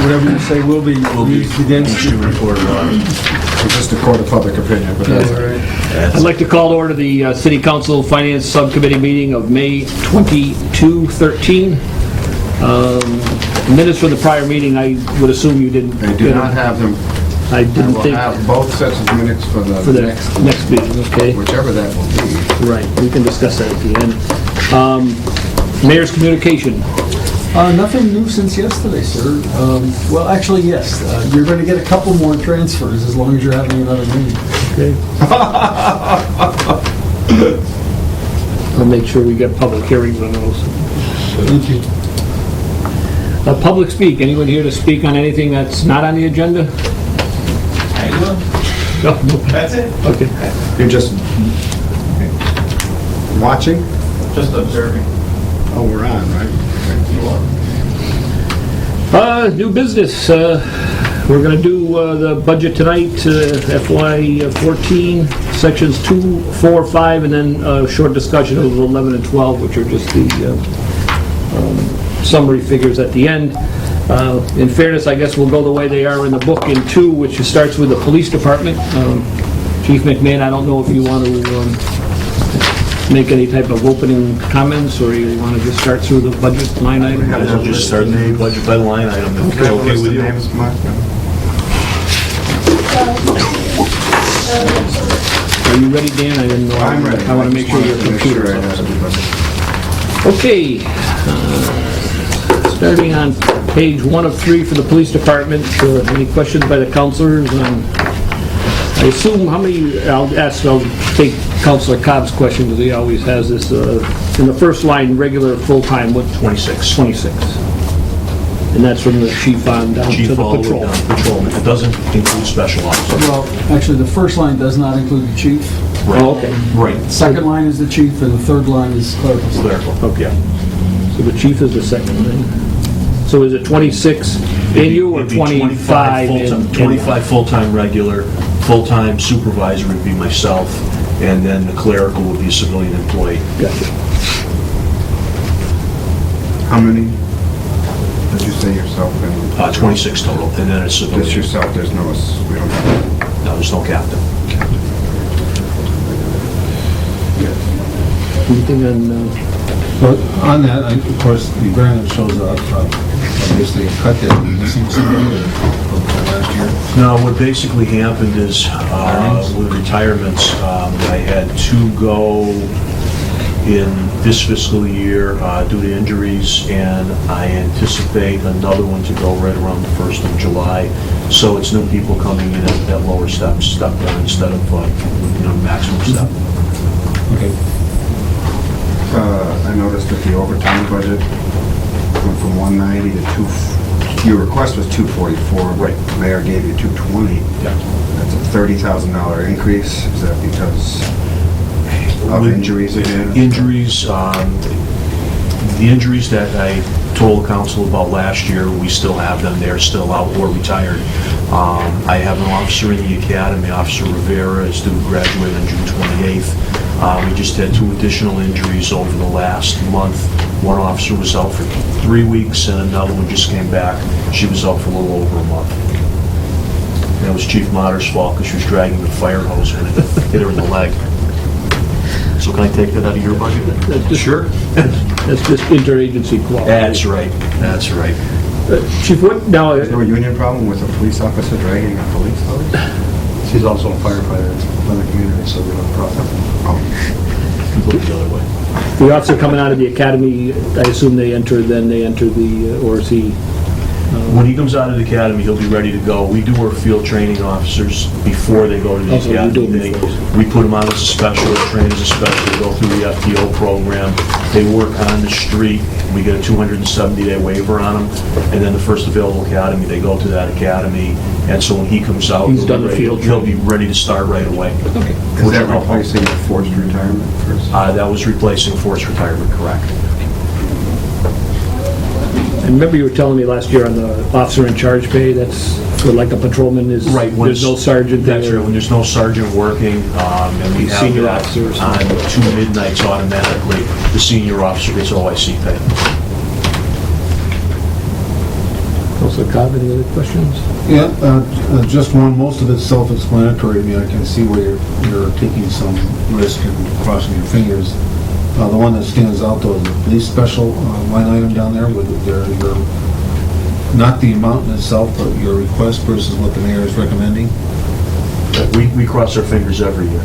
whatever you say will be used against you. It's just a court of public opinion, but that's all right. I'd like to call to order the City Council Finance Subcommittee meeting of May 22-13. Minutes from the prior meeting, I would assume you didn't. I do not have them. I didn't think. I will have both sets of minutes for the next meeting, okay? whichever that will be. Right, we can discuss that at the end. Mayor's communication. Nothing new since yesterday, sir. Well, actually, yes. You're going to get a couple more transfers as long as you're having another meeting. Okay. I'll make sure we get public hearings on those. Thank you. Public speak. Anyone here to speak on anything that's not on the agenda? I will. No. That's it. Okay. You're just watching? Just observing. Oh, we're on, right? New business. We're going to do the budget tonight, FY14, sections 2, 4, 5, and then a short discussion of 11 and 12, which are just the summary figures at the end. In fairness, I guess we'll go the way they are in the book in 2, which starts with the police department. Chief McMahon, I don't know if you want to make any type of opening comments, or you want to just start through the budget line item? I'll just start the budget by line item, if it's okay with you. Are you ready, Dan? I didn't know. I'm ready. I want to make sure your computer's up. Okay. Starting on page 1 of 3 for the police department. Any questions by the councilors? I assume how many, I'll take Councilor Cobb's question because he always has this. In the first line, regular full-time, what? 26. 26. And that's from the chief on down Chief to the all the way patrol. down to patrolman. It doesn't include special officers. Well, actually, the first line does not include the chief. Right. Oh, okay. Right. Second line is the chief, and the third line is clerical. Clerical. Okay. So the chief is the second line. So is it 26 in you or It'd be 25 in? 25 full-time regular, full-time supervisor would be myself, and then the clerical would be a civilian employee. Gotcha. How many did you say yourself? 26 total, and then it's Just civilian. yourself, there's no, we don't have. No, there's no captain. Anything on, But on that, of course, the grant shows up, obviously a cut there, missing somebody last year. No, what basically happened is, with retirements, I had 2 go in this fiscal year due to injuries, and I anticipate another one to go right around the 1st of July. So it's new people coming in at that lower step down instead of, maximum step. Okay. I noticed that the overtime budget went from 190 to 2. Your request was 244. Right. Mayor gave you 220. Yeah. That's a $30,000 increase. Is that because of injuries again? Injuries, the injuries that I told council about last year, we still have them. They're still out or retired. I have an officer in the academy, Officer Rivera, is due to graduate on June 28th. We just had 2 additional injuries over the last month. One officer was out for 3 weeks, and another one just came back. She was out for a little over a month. And it was Chief Motter's fault because she was dragging the fire hose when it hit her in the leg. So can I take that out of your budget? Sure. that's just interagency cooperation. That's right. Chief, what, now, Is there a union problem with a police officer dragging a police hose? She's also a firefighter in the community, so we don't have a problem. Completely the other way. the officer coming out of the academy, I assume they enter the, or is he? When he comes out of the academy, he'll be ready to go. We do our field training officers before they go to the Okay, you do academy. it before. We put them on as a special, train as a special, they go through the FTO program. They work on the street. We get a 270-day waiver on them. And then the first available academy, they go to that academy. And so when he comes out, He's done the field he'll be ready to start right away. Okay. Is that replacing the forced retirement person? That was replacing forced retirement, correct. I remember you were telling me last year on the officer in charge pay, that's for like a patrolman is, Right, when there's no sergeant there. That's right, when there's no sergeant working, and we have Senior that officers. on 2 midnights automatically, the senior officer gets OIC pay. Councilor Cobb, any other questions? Yeah, just one, most of it's self-explanatory. I mean, I can see where you're taking some risk and crossing your fingers. The one that stands out though is the police special line item down there with your, not the amount in itself, but your request versus what the mayor is recommending. We cross our fingers every year.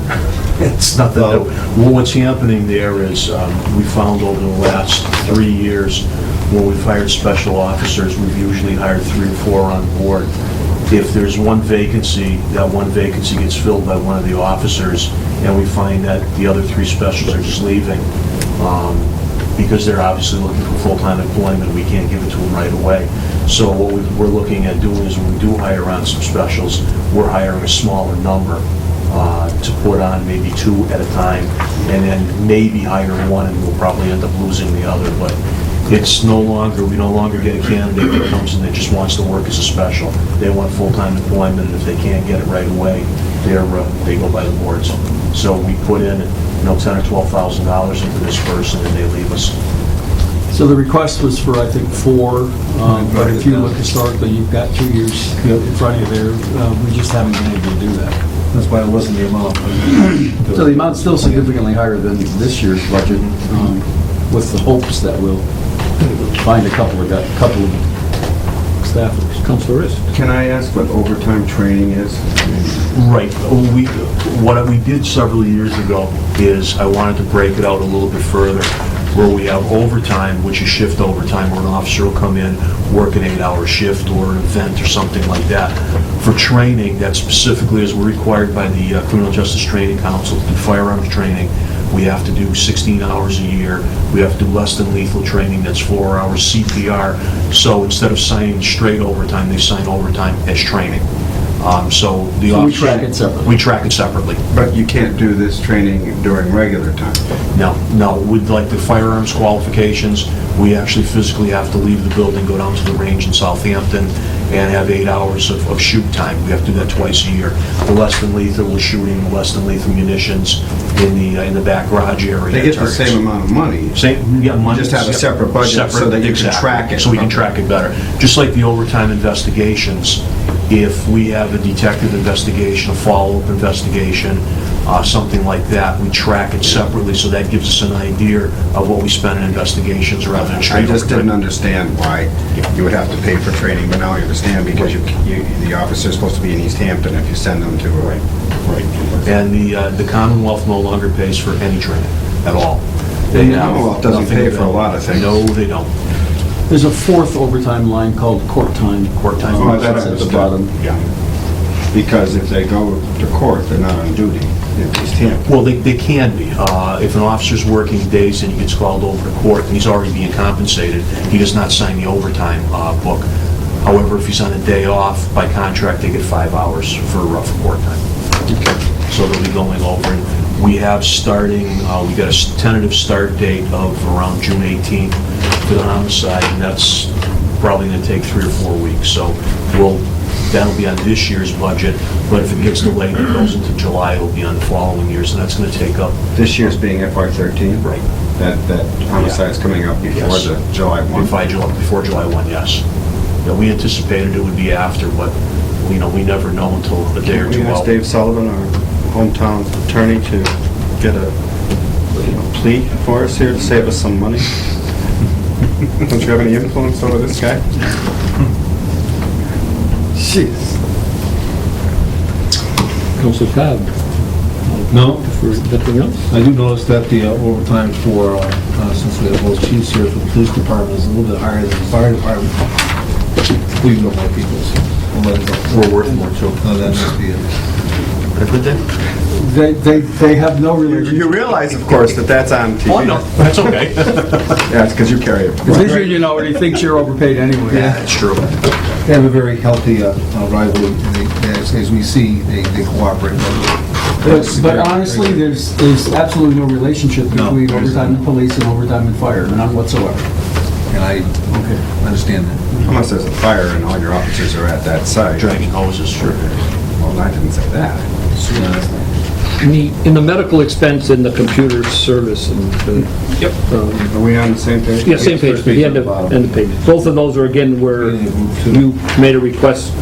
It's nothing new. Well, what's happening there is, we found over the last 3 years, when we've hired special officers, we've usually hired 3 or 4 on board. If there's one vacancy, that one vacancy gets filled by one of the officers, and we find that the other 3 specials are just leaving, because they're obviously looking for full-time employment, we can't give it to them right away. So what we're looking at doing is when we do hire on some specials, we're hiring a smaller number to put on maybe 2 at a time, and then maybe hire one, and we'll probably end up losing the other. But it's we no longer get a candidate that comes in that just wants to work as a special. They want full-time employment, and if they can't get it right away, they go by the boards. So we put in, $10,000 or $12,000 into this person, and they leave us. So the request was for, I think, 4, but if you look historically, you've got 2 years in front of you there. We just haven't been able to do that. That's why it wasn't the amount. So the amount's still significantly higher than this year's budget, with the hopes that we'll find a couple of staffers. Councilor Rist. Can I ask what overtime training is? Right. What we did several years ago is I wanted to break it out a little bit further, where we have overtime, which is shift overtime, where an officer will come in, work an 8-hour shift or an event or something like that. For training, that specifically is we're required by the Criminal Justice Training Council to do firearms training. We have to do 16 hours a year. We have to do less than lethal training, that's 4 hours CPR. So instead of signing straight overtime, they sign overtime as training. So we track it separately. We track it separately. But you can't do this training during regular time. No, with like the firearms qualifications, we actually physically have to leave the building, go down to the range in Southampton, and have 8 hours of shoot time. We have to do that twice a year. The less than lethal, we're shooting the less than lethal munitions in the back garage area. They get the same amount of money. Money. Just have a separate budget so that you can track it. So we can track it better. Just like the overtime investigations, if we have a detective investigation, a follow-up investigation, something like that, we track it separately, so that gives us an idea of what we spend in investigations rather than straight I just overtime. didn't understand why you would have to pay for training, but now I understand because the officer's supposed to be in Easthampton if you send them to a... Right. And the Commonwealth no longer pays for any training at all. The Commonwealth doesn't nothing pay for a lot of things. No, they don't. There's a 4th overtime line called court time. Court time. Oh, that's at at the the bottom. bottom. Yeah. Because if they go to court, they're not on duty in Easthampton. Well, they can be. If an officer's working days and he gets called over to court and he's already being compensated, he does not sign the overtime book. However, if he's on a day off, by contract, they get 5 hours for court time. So they'll be going over. And we have we got a tentative start date of around June 18th for the homicide, and that's probably going to take 3 or 4 weeks. So that'll be on this year's budget, but if it gets delayed and goes into July, it'll be on the following years, and that's going to take up... This year's being FY13? Right. That homicide's coming up before Yes. the July 1? Before July 1, yes. Yeah, we anticipated it would be after, but we never know until a day or two We asked out. Dave Sullivan, our hometown attorney, to get a plea for us here to save us some money. Don't you have any influence over this guy? Jeez. Councilor Cobb. No, For anything else? I do notice that the overtime for, since we have both chiefs here for the police department, is a little bit higher than the fire department. We've got more people, so we'll let it go. We're worth more, too. No, that must be it. Have a good day. They have no relationship. You realize, of course, that that's on TV. Oh, no, that's okay. Yeah, it's because you carry it. This union already thinks you're overpaid anyway. Yeah, that's true. They have a very healthy rivalry, and as we see, they cooperate. But honestly, there's absolutely no relationship No, between there isn't. overtime in police and overtime in fire, none whatsoever. And I understand that. Unless there's a fire and all your officers are at that site. Dragging hoses, sure. Well, I didn't say that. In the medical expense and the computer service and... Yep. Are we on the same page? Yeah, same page, the end of the page. Both of those are, again, where you made a request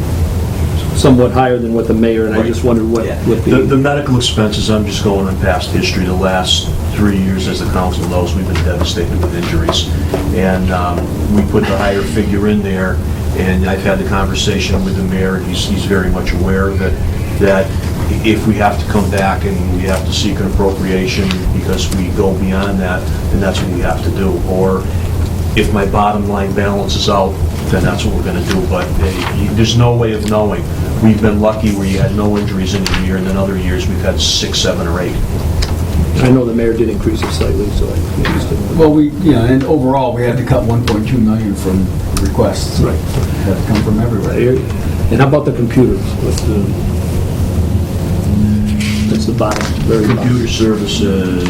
somewhat higher than what the mayor, and I just wondered what The medical expenses, I'm just going on past history. The last 3 years, as the council knows, we've been devastated with injuries. And we put the higher figure in there, and I've had the conversation with the mayor, and he's very much aware of it, that if we have to come back and we have to seek an appropriation because we go beyond that, then that's what we have to do. Or if my bottom line balances out, then that's what we're going to do. But there's no way of knowing. We've been lucky where you had no injuries in a year, and then other years we've had 6, 7, or 8. I know the mayor did increase it slightly, so I just didn't... Well, and overall, we had to cut 1.2 million from requests. Right. Had to come from everywhere. And how about the computers? That's the bottom, very bottom. Computer services.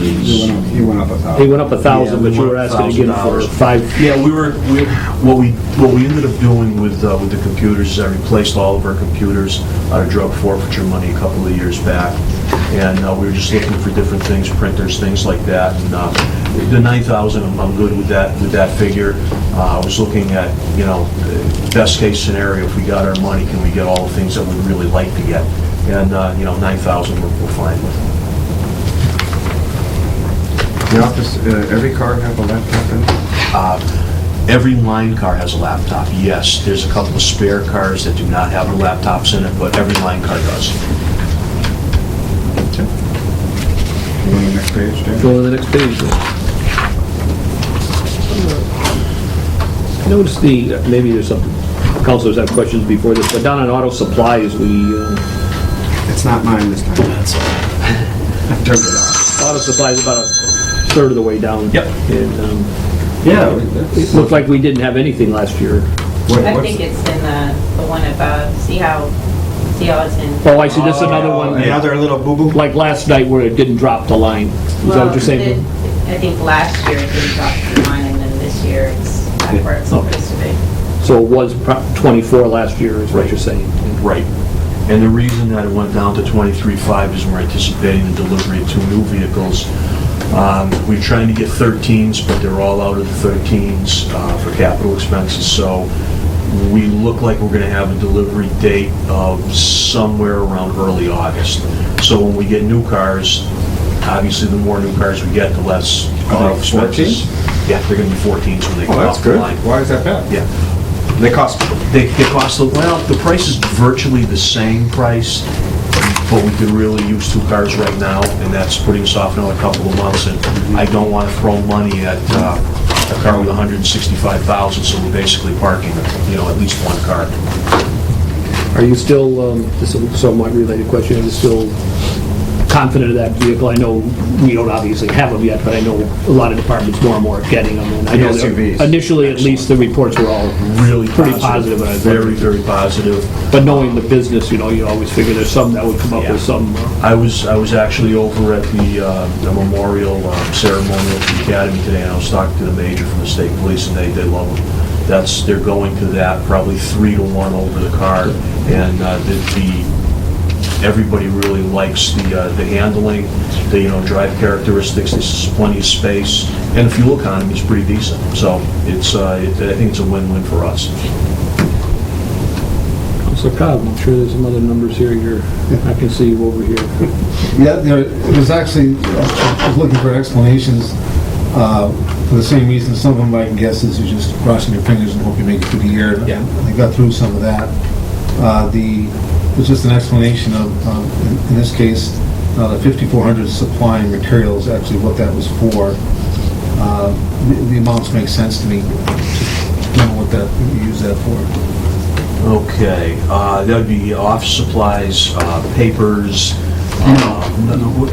He went up 1,000. He went up 1,000, but you were asking again for $1,000. 5... Yeah, what we ended up doing with the computers is I replaced all of our computers out of drug forfeiture money a couple of years back, and we were just looking for different things, printers, things like that. And the 9,000, I'm good with that figure. I was looking at, best case scenario, if we got our money, can we get all the things that we'd really like to get? And 9,000 we're fine with. The office, every car have a laptop in it? Every line car has a laptop, yes. There's a couple of spare cars that do not have the laptops in it, but every line car does. Go to the next page, Dan. Go to the next page. I noticed maybe there's some councilors have questions before this, but down on auto supplies, It's not mine this time. That's all. I turned it off. auto supplies about a third of the way down. Yep. And, it looked like we didn't have anything last year. I think it's in the one above. See how it's in. Oh, I see, this is another one, Another little boo-boo? like last night where it didn't drop the line. Is that what you're saying? I think last year it didn't drop the line, and then this year it's back where it's supposed to be. So it was 24 last year, is what you're saying? Right. And the reason that it went down to 23.5 is we're anticipating the delivery of 2 new vehicles. We're trying to get 13s, but they're all out of the 13s for capital expenses. So we look like we're going to have a delivery date of somewhere around early August. So when we get new cars, obviously the more new cars we get, the less expenses. Yeah, they're going to be 14s when they come off the line. Why is that bad? Yeah. They cost, They cost, well, the price is virtually the same price, but we could really use 2 cars right now, and that's putting us off another couple of months, and I don't want to throw money at a car with 165,000, so we're basically parking, at least 1 car. Are you still, this is a somewhat related question, are you still confident of that vehicle? I know we don't obviously have them yet, but I know a lot of departments more and more are getting them. And I know that SUVs. initially, at least, the reports were all Really pretty positive. And I was Very, very positive. But knowing the business, you always figure there's some that would come up with some. I was actually over at the memorial ceremony at the academy today, and I was talking to the major from the state police, and they love them. They're going to that probably 3-to-1 over the car, and everybody really likes the handling, the drive characteristics. There's plenty of space, and the fuel economy is pretty decent. So I think it's a win-win for us. So Cobb, I'm sure there's some other numbers here. I can see you over here. Yeah, it was actually, I was looking for explanations for the same reason. Some of them I can guess is you're just crossing your fingers and hope you make it through the year. Yeah. I got through some of that. It's just an explanation of, in this case, the 5,400 supply and materials, actually what that was for. The amounts make sense to me. Just don't know what you use that for. Okay, that would be office supplies, papers,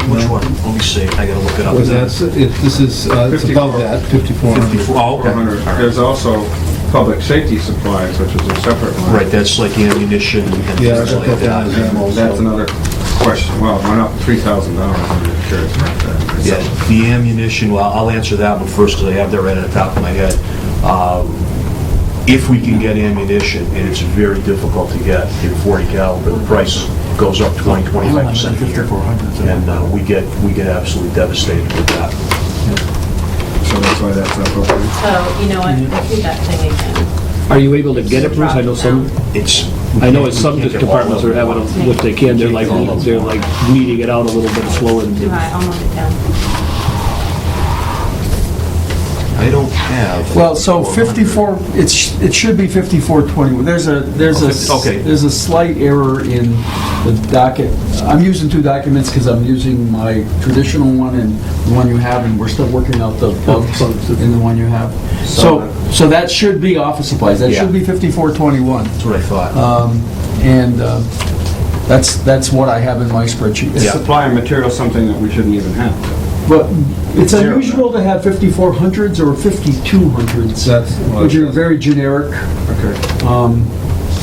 which one? Let me see, I gotta look it up. This is, it's above that, 5,400. Oh, okay. There's also public safety supplies, which is a separate line. Right, that's like ammunition and Yeah, things I like got that that. down as ammo. That's another question. Well, it went up $3,000. I'm just curious about that. Yeah, the ammunition, well, I'll answer that one first because I have that right at the top of my head. if we can get ammunition, and it's very difficult to get in 40 caliber, the price goes up 20-25% a year. And we get absolutely devastated with that. So that's why that's up, okay. So, you know what, let's do that thing again. Are you able to get it, Bruce? I know some, I know some departments are having, what they can, they're like weeding it out a little bit slower. Too high, almost down. I don't have. Well, so 54, it should be 5421. There's Okay. a slight error in the docket. I'm using two documents because I'm using my traditional one and the one you have, and we're still working out the bugs in the one you have. So that should be office supplies. That should be 5421. That's what I thought. And that's what I have in my spreadsheet. Is supply of material something that we shouldn't even have? But it's unusual to have 5400s or 5200s, which are very generic. Okay.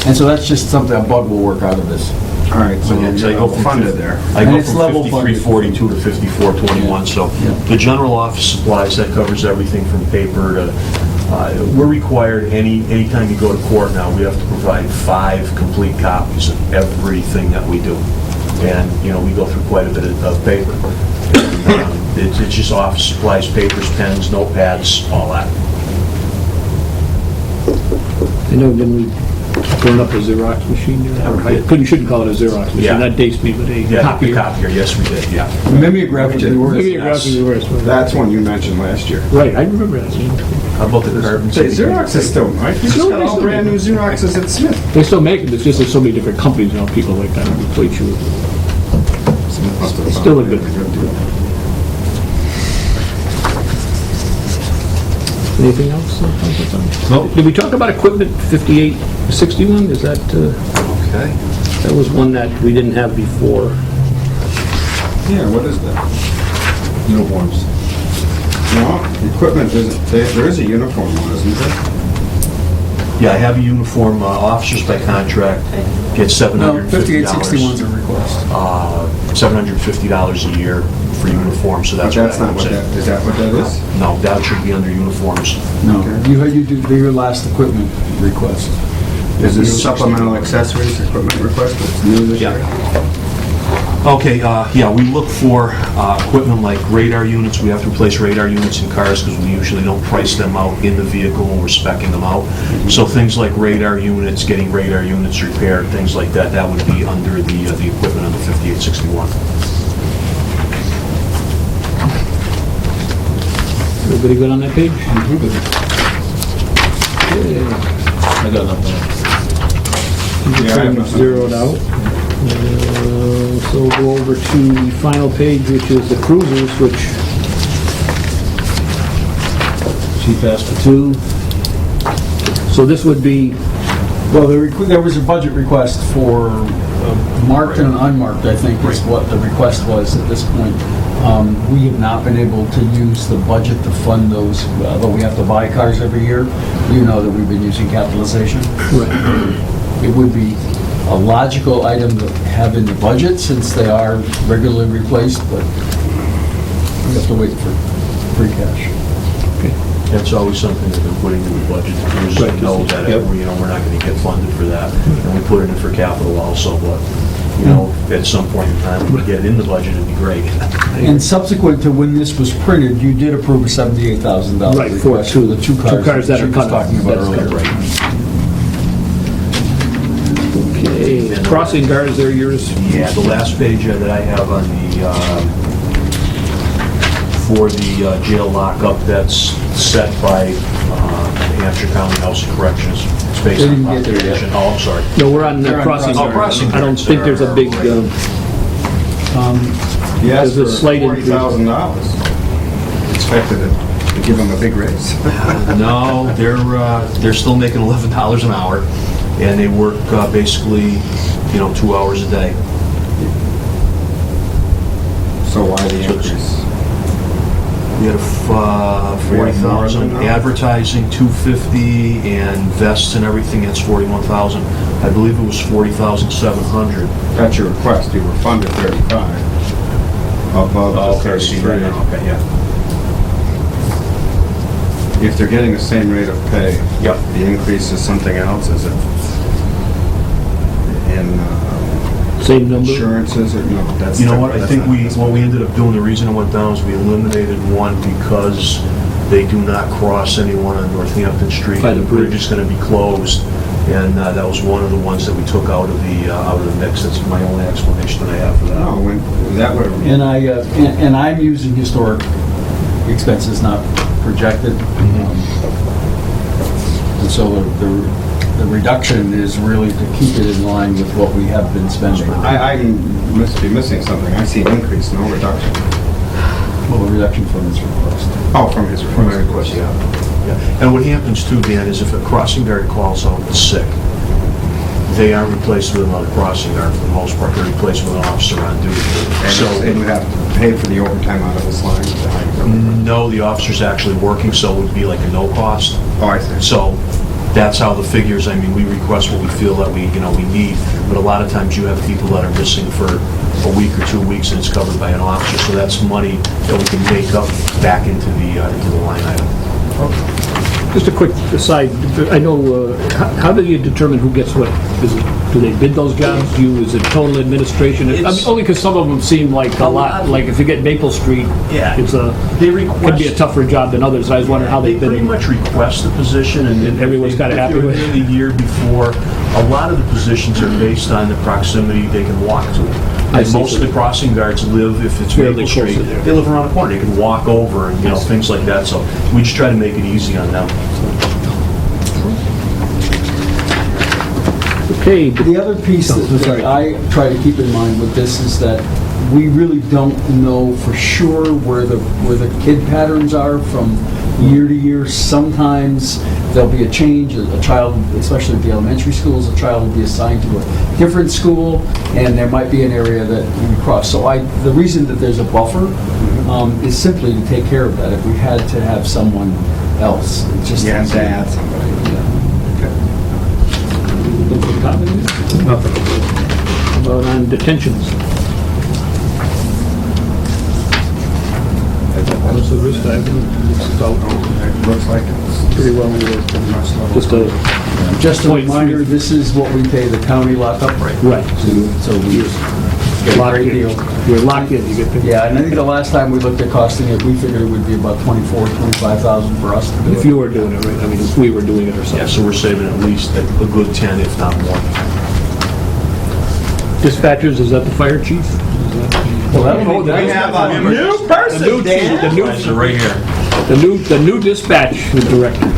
And so that's just something, a bug will work out of this. All right, so I go from funded there. I And go it's from level funded. 5342 to 5421, so Yeah. the general office supplies, that covers everything from paper to, we're required, anytime you go to court now, we have to provide 5 complete copies of everything that we do. And, we go through quite a bit of paper. It's just office supplies, papers, pens, notepads, all that. I know, didn't we burn up a Xerox machine there? Shouldn't call it a Xerox machine, Yeah. that dates me, but a Yeah, copier. copier, yes, we did, yeah. Mimeograph would be worse. Maybe a graphic is worse. That's one you mentioned last year. Right, I remember that. How about the carbon? Say, Xerox is still, right? You just No, got they all still brand new make Xeroxes at Smith. They still make it, it's just there's so many different companies now, people like that replace you. Still a good deal. Anything else? No. Did we talk about equipment 5861? Is that, Okay. that was one that we didn't have before. Yeah, what is that? Uniforms. No, equipment isn't, there is a uniform one, isn't there? Yeah, I have a uniform, officers by contract get No, $750. 5861's a request. $750 a year for uniform, so But that's that's not what what I that, would say. is that what that is? No, that should be under uniforms. No, Okay. you do your last equipment request. Is this supplemental accessories equipment request that's new this Yeah. year? Okay, yeah, we look for equipment like radar units. We have to replace radar units in cars because we usually don't price them out in the vehicle when we're speccing them out. So things like radar units, getting radar units repaired, things like that, that would be under the equipment under 5861. Everybody good on that page? I got nothing. Yeah, I have nothing. Zeroed out. So we'll go over to the final page, which is the cruisers, which, Chief asked for 2. so this would be, Well, there was a budget request for marked and unmarked, I think is what the request was at this point. We have not been able to use the budget to fund those, although we have to buy cars every year. You know that we've been using capitalization. It would be a logical item to have in the budget since they are regularly replaced, but we have to wait for free cash. That's always something that we're putting in the budget. Right. We know that, Yep. we're not going to get funded for that. And we put it in for capital also, but, at some point in time, if we get it in the budget, it'd be great. And subsequent to when this was printed, you did approve a $78,000 Right, request for for the two cars that are she was cut. talking about That's earlier. cut. Okay, crossing guards, they're yours. Yeah, the last page that I have on the, for the jail lockup, that's set by Hampshire County House of Corrections. It's based They on didn't get there yet. population. Oh, I'm sorry. No, we're on They're the on crossing crossing guards. guards. I don't think there's a big, Yes, There's a slight for increase. $40,000. Expected to give them a big raise. No, they're still making $11 an hour, and they work basically, 2 hours a day. So why the increase? We had a 40,000 advertising, 250, and vests and everything, that's 41,000. I believe it was 40,700. That's your request, you were funded 35. Above the Okay, see, right 33. now, okay, yeah. If they're getting the same rate of pay, Yep. the increase is something else, is it? In Same number? insurances or, no, that's... You know what, I that's think not- what we ended up doing, the reason it went down is we eliminated one because they do not cross anyone on Northampton Street. By the The bridge bridge. is gonna be closed, and that was one of the ones that we took out of the mix. That's my only explanation that I have for that. No, when, that would... And I'm using historic expenses, not projected. And so the reduction is really to keep it in line with what we have been spending. I must be missing something. I see an increase, no reduction. Well, a reduction from this request. Oh, from his From my request. request, yeah. And what happens too, Dan, is if a crossing guard calls out sick, they aren't replaced with another crossing guard for the most part. They're replaced with an officer on duty. So, And we have to pay for the overtime out of this line? Is that how you go? no, the officer's actually working, so it would be like a no cost. Oh, I see. So that's how the figures, I mean, we request what we feel that we need, but a lot of times you have people that are missing for a week or 2 weeks and it's covered by an officer, so that's money that we can make up back into the line item. Just a quick aside, I know, how do you determine who gets what? Do they bid those jobs? Is it total administration? I mean, only because some of them seem like a lot, like if you get Maple Street, Yeah. it's They request... could be a tougher job than others. I was wondering how They they bid pretty it. much request the position, and Everyone's kinda happy with it? If you're in the year before, a lot of the positions are based on the proximity they can walk to. I And see. most of the crossing guards live, if it's Fairly Maple Street, close to there. they live around the corner, they can walk over and, things like that, so we just try to make it easy on them. Okay, The other piece that I try to keep in mind with this is that we really don't know for sure where the kid patterns are from year to year. Sometimes there'll be a change, a child, especially at the elementary schools, a child will be assigned to a different school, and there might be an area that we cross. So the reason that there's a buffer is simply to take care of that. If we had to have someone else, it's just... You have to add somebody. nothing. How about on detentions? What's the risk It looks like it's pretty well, just a a reminder, this is what we pay the county lockup rate. right. So we get a great deal. You're locked in, you get paid. Yeah, and I think the last time we looked at costing it, we figured it would be about $25,000 for us to do it. If you were doing it, right? I mean, if we were doing it Yeah, ourselves. so we're saving at least a good 10, if not more. Dispatchers, is that the fire chief? Well, that'll be- New person, Dan. The new, Guys are right here. the new dispatch director.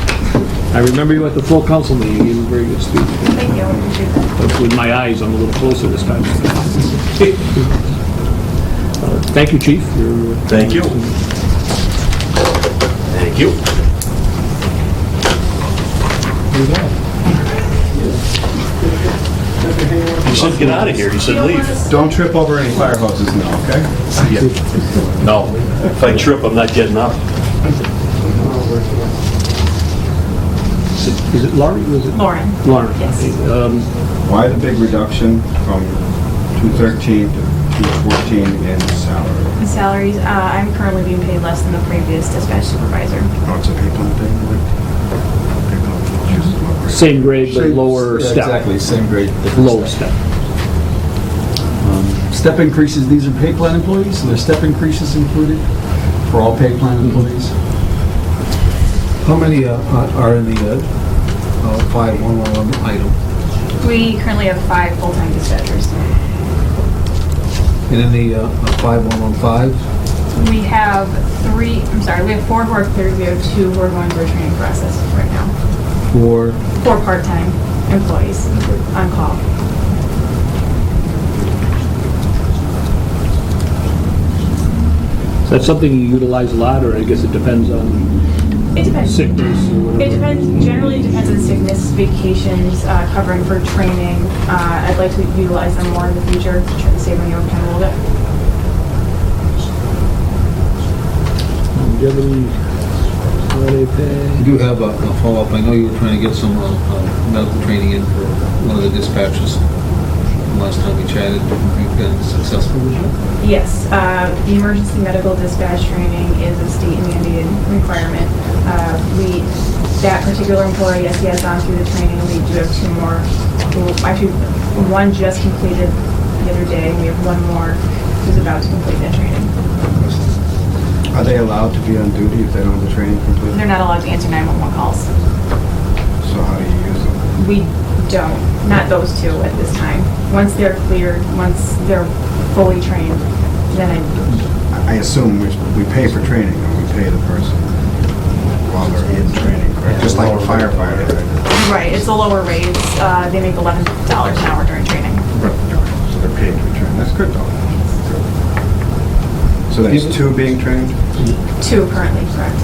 I remember you at the full council meeting, you gave a very good speech. Thank you, I appreciate that. But with my eyes, I'm a little closer this time. Thank you, chief. Thank you. Thank you. You said get out of here, you said leave. Don't trip over any fire hoses now, okay? Yeah. No, if I trip, I'm not getting up. Is it Laurie? Was it Lauren. Lauren? Yes. Why the big reduction from 213 to 214 in salary? The salaries, I'm currently being paid less than the previous dispatch supervisor. Oh, it's a pay plan thing, is it? Pay plan, chooses what grade. Same grade, but lower Yeah, step. Exactly, same grade. different Low step. Step increases, these are pay plan employees, so there's step increases included for all pay plan employees. How many are in the 5111 item? We currently have 5 full-time dispatchers. And in the 5115? We have 4 who are cleared, we have 2 who are going through a training process right now. For 4 part-time employees on call. Is that something you utilize a lot, or I guess it depends on It depends. sickness or whatever? It depends, generally it depends on sickness, vacations, covering for training. I'd like to utilize them more in the future, to try to save money overtime a little bit. Do you have any holiday pay? You do have a follow-up. I know you were trying to get some medical training in for one of the dispatches. last time we chatted, you've been successful with it? Yes, the emergency medical dispatch training is a state mandated requirement. That particular employee, yes, he has gone through the training. We do have two more. Actually, one just completed the other day. We have one more who's about to complete that training. Are they allowed to be on duty if they don't have the training completed? They're not allowed to answer 911 calls. So how do you use them? We don't, not those two at this time. Once they're cleared, once they're fully trained, then I assume we pay for training, and we pay the person while they're in training, correct? Just like a firefighter, right? right, it's a lower rate. They make $11 an hour during training. Right. So they're paid to be trained. That's good, though. Good. So there's two being trained? Two currently, correct.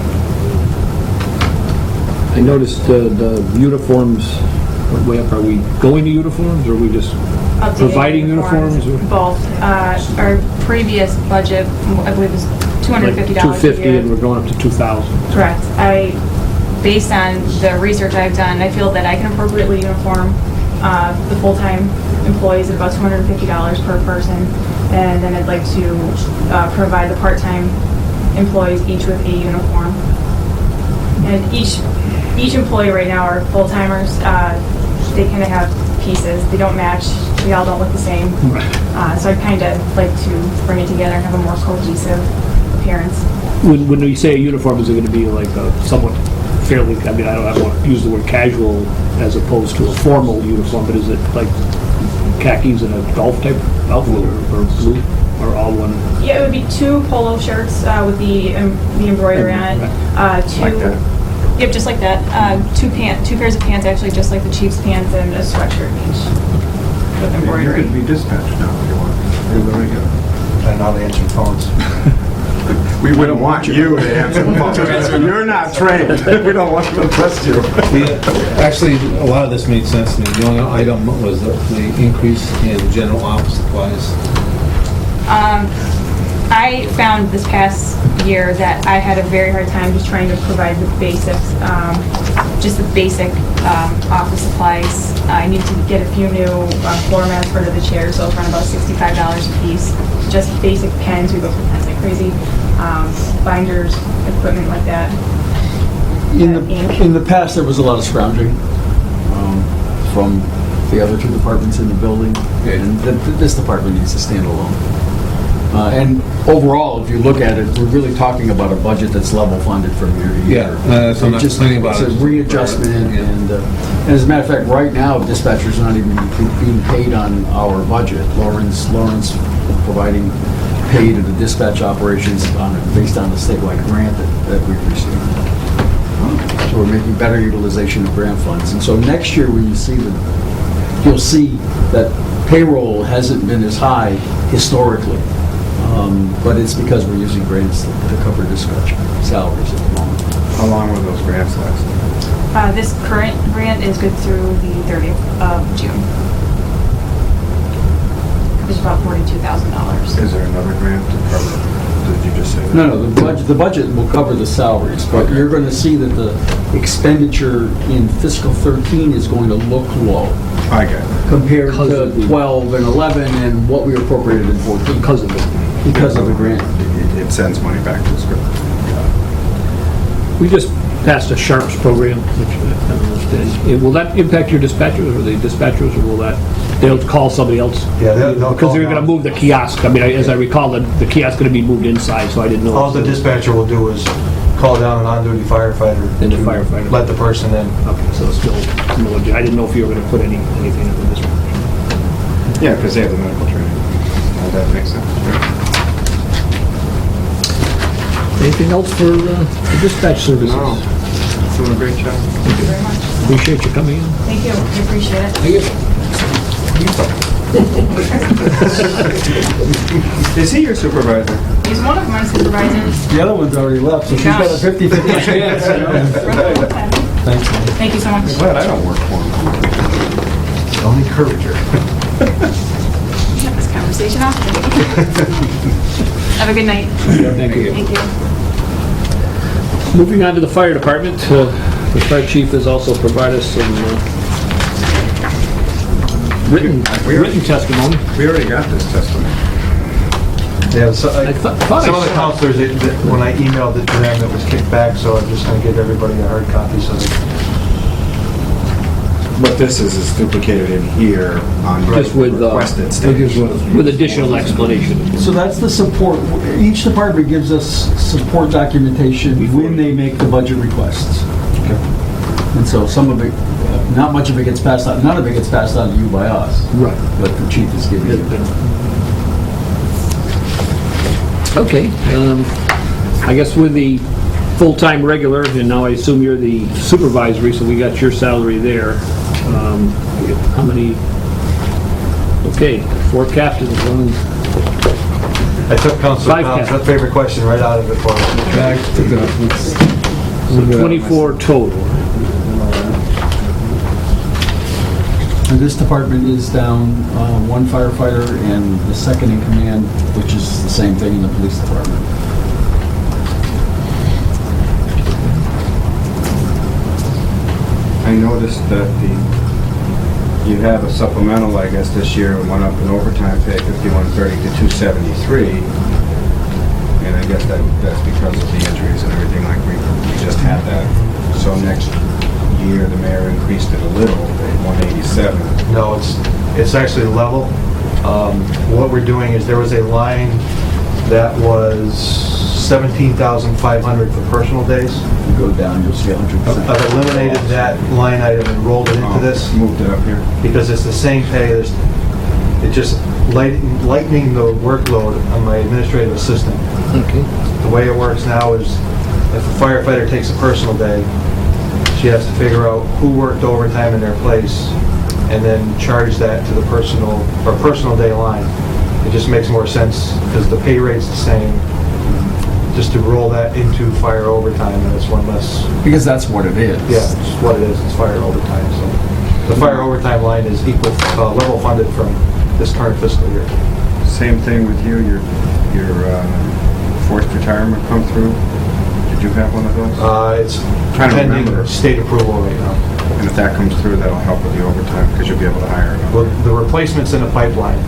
I noticed the uniforms, are we going to uniforms, or are we just Updating providing uniforms? or- Both. Our previous budget, I believe, was $250 Like a $250 year. and we're going up to $2,000. Correct. Based on the research I've done, I feel that I can appropriately uniform the full-time employees at about $250 per person, and then I'd like to provide the part-time employees each with a uniform. And each employee right now are full-timers. They kind of have pieces. They don't match. They all don't look the same. So I'd kind of like to bring it together and have a more cohesive appearance. When you say a uniform, is it going to be like a somewhat fairly, I mean, I don't want to use the word casual as opposed to a formal uniform, but is it like khakis and a golf type outfit or blue, or all one? Yeah, it would be two polo shirts with the embroidery on it. Two, Like that? Yep, just like that. Two pairs of pants, actually, just like the Chiefs pants, and a sweatshirt each with You embroidery. could be dispatched now if you want. You're very good. And now they answer phones. We wouldn't want you to answer the phone. You're not trained. We don't want to trust you. Actually, a lot of this made sense to me. The only item was the increase in general office supplies. I found this past year that I had a very hard time just trying to provide the basics, just the basic office supplies. I need to get a few new floor mats for the chairs, so it's around about $65 a piece. Just basic pens, we go through pens like crazy, binders, equipment like that. In the past, there was a lot of scrounging from the other two departments in the building, and this department needs to stand alone. And overall, if you look at it, we're really talking about a budget that's level funded from year to year. So I'm not complaining about it. It's a readjustment, and as a matter of fact, right now, dispatchers are not even being paid on our budget. Lauren's providing pay to the dispatch operations based on the statewide grant that we've received. So we're making better utilization of grant funds. And so next year, when you see you'll see that payroll hasn't been as high historically. But it's because we're using grants to cover dispatch salaries at the moment. How long will those grants last? This current grant is good through the 30th of June. It's about $42,000. Is there another grant to cover? Did you just say that? No, the budget will cover the salaries, but you're going to see that the expenditure in fiscal 13 is going to look low I got it. compared to 12 and 11 and what we appropriated in 14 Because of it. because of the grant. It sends money back to the script. We just passed a Sharps program, which I don't understand. Will that impact your dispatchers, or the dispatchers, or will they'll call somebody else? Yeah, they'll Because call they're going to down. move the kiosk. I mean, as I recall, the kiosk going to be moved inside, so I didn't know. All the dispatcher will do is call down an on-duty firefighter. And the to firefighter. Let the person in. Okay, so it's still, I didn't know if you were going to put anything in the dispatch. Yeah, because they have the medical training. That makes sense. Anything else for dispatch services? No. Doing a great job. Thank you very much. Appreciate you coming in. Thank you, I appreciate it. Is he your supervisor? He's one of my supervisors. The other one's already left, so she's got a 50-50 chance. Thanks. Thank you so much. Glad I don't work for him. I'll encourage her. We have this conversation often. Have a good night. Thank you. Thank you. Moving on to the fire department, the fire chief has also provided some written testimony. We already got this testimony. Yeah, so, I thought I some of the saw- counselors, when I emailed it to them, it was kicked back, so I'm just gonna give everybody a hard copy, so they... What this is duplicated in here on Just with, requested stage. with additional explanation. So that's the support, each department gives us support documentation when they make the budget requests. And so some of it, not much of it gets passed on, none of it gets passed on to you by us. Right. But the chief is giving you. Okay, I guess with the full-time regular, and now I assume you're the supervisory, so we got your salary there. How many? Okay, 4 captains, one. I took Councilor Five Pound's cap. favorite question right out of it for him. So 24 total. And this department is down 1 firefighter and the second in command, which is the same thing in the police department. I noticed that you have a supplemental, I guess, this year, went up in overtime pay 5130 to 273. And I guess that's because of the injuries and everything, like we just had that. So next year, the mayor increased it a little, to 187. No, it's actually level. What we're doing is there was a line that was 17,500 for personal days. You go down, you'll see 100%. I've eliminated that line item and rolled it into this Moved it up here. because it's the same pay. It just lightening the workload on my administrative assistant. Okay. The way it works now is if a firefighter takes a personal day, she has to figure out who worked overtime in their place and then charge that to the personal day line. It just makes more sense because the pay rate's the same. Just to roll that into fire overtime, and it's one less. Because that's what it is. Yeah, it's what it is. It's fire overtime. So the fire overtime line is equal, level funded from this current fiscal year. Same thing with you, your forced retirement come through. Did you have one of those? It's Trying to pending remember. state approval right now. And if that comes through, that'll help with the overtime because you'll be able to hire another. Well, the replacement's in the pipeline.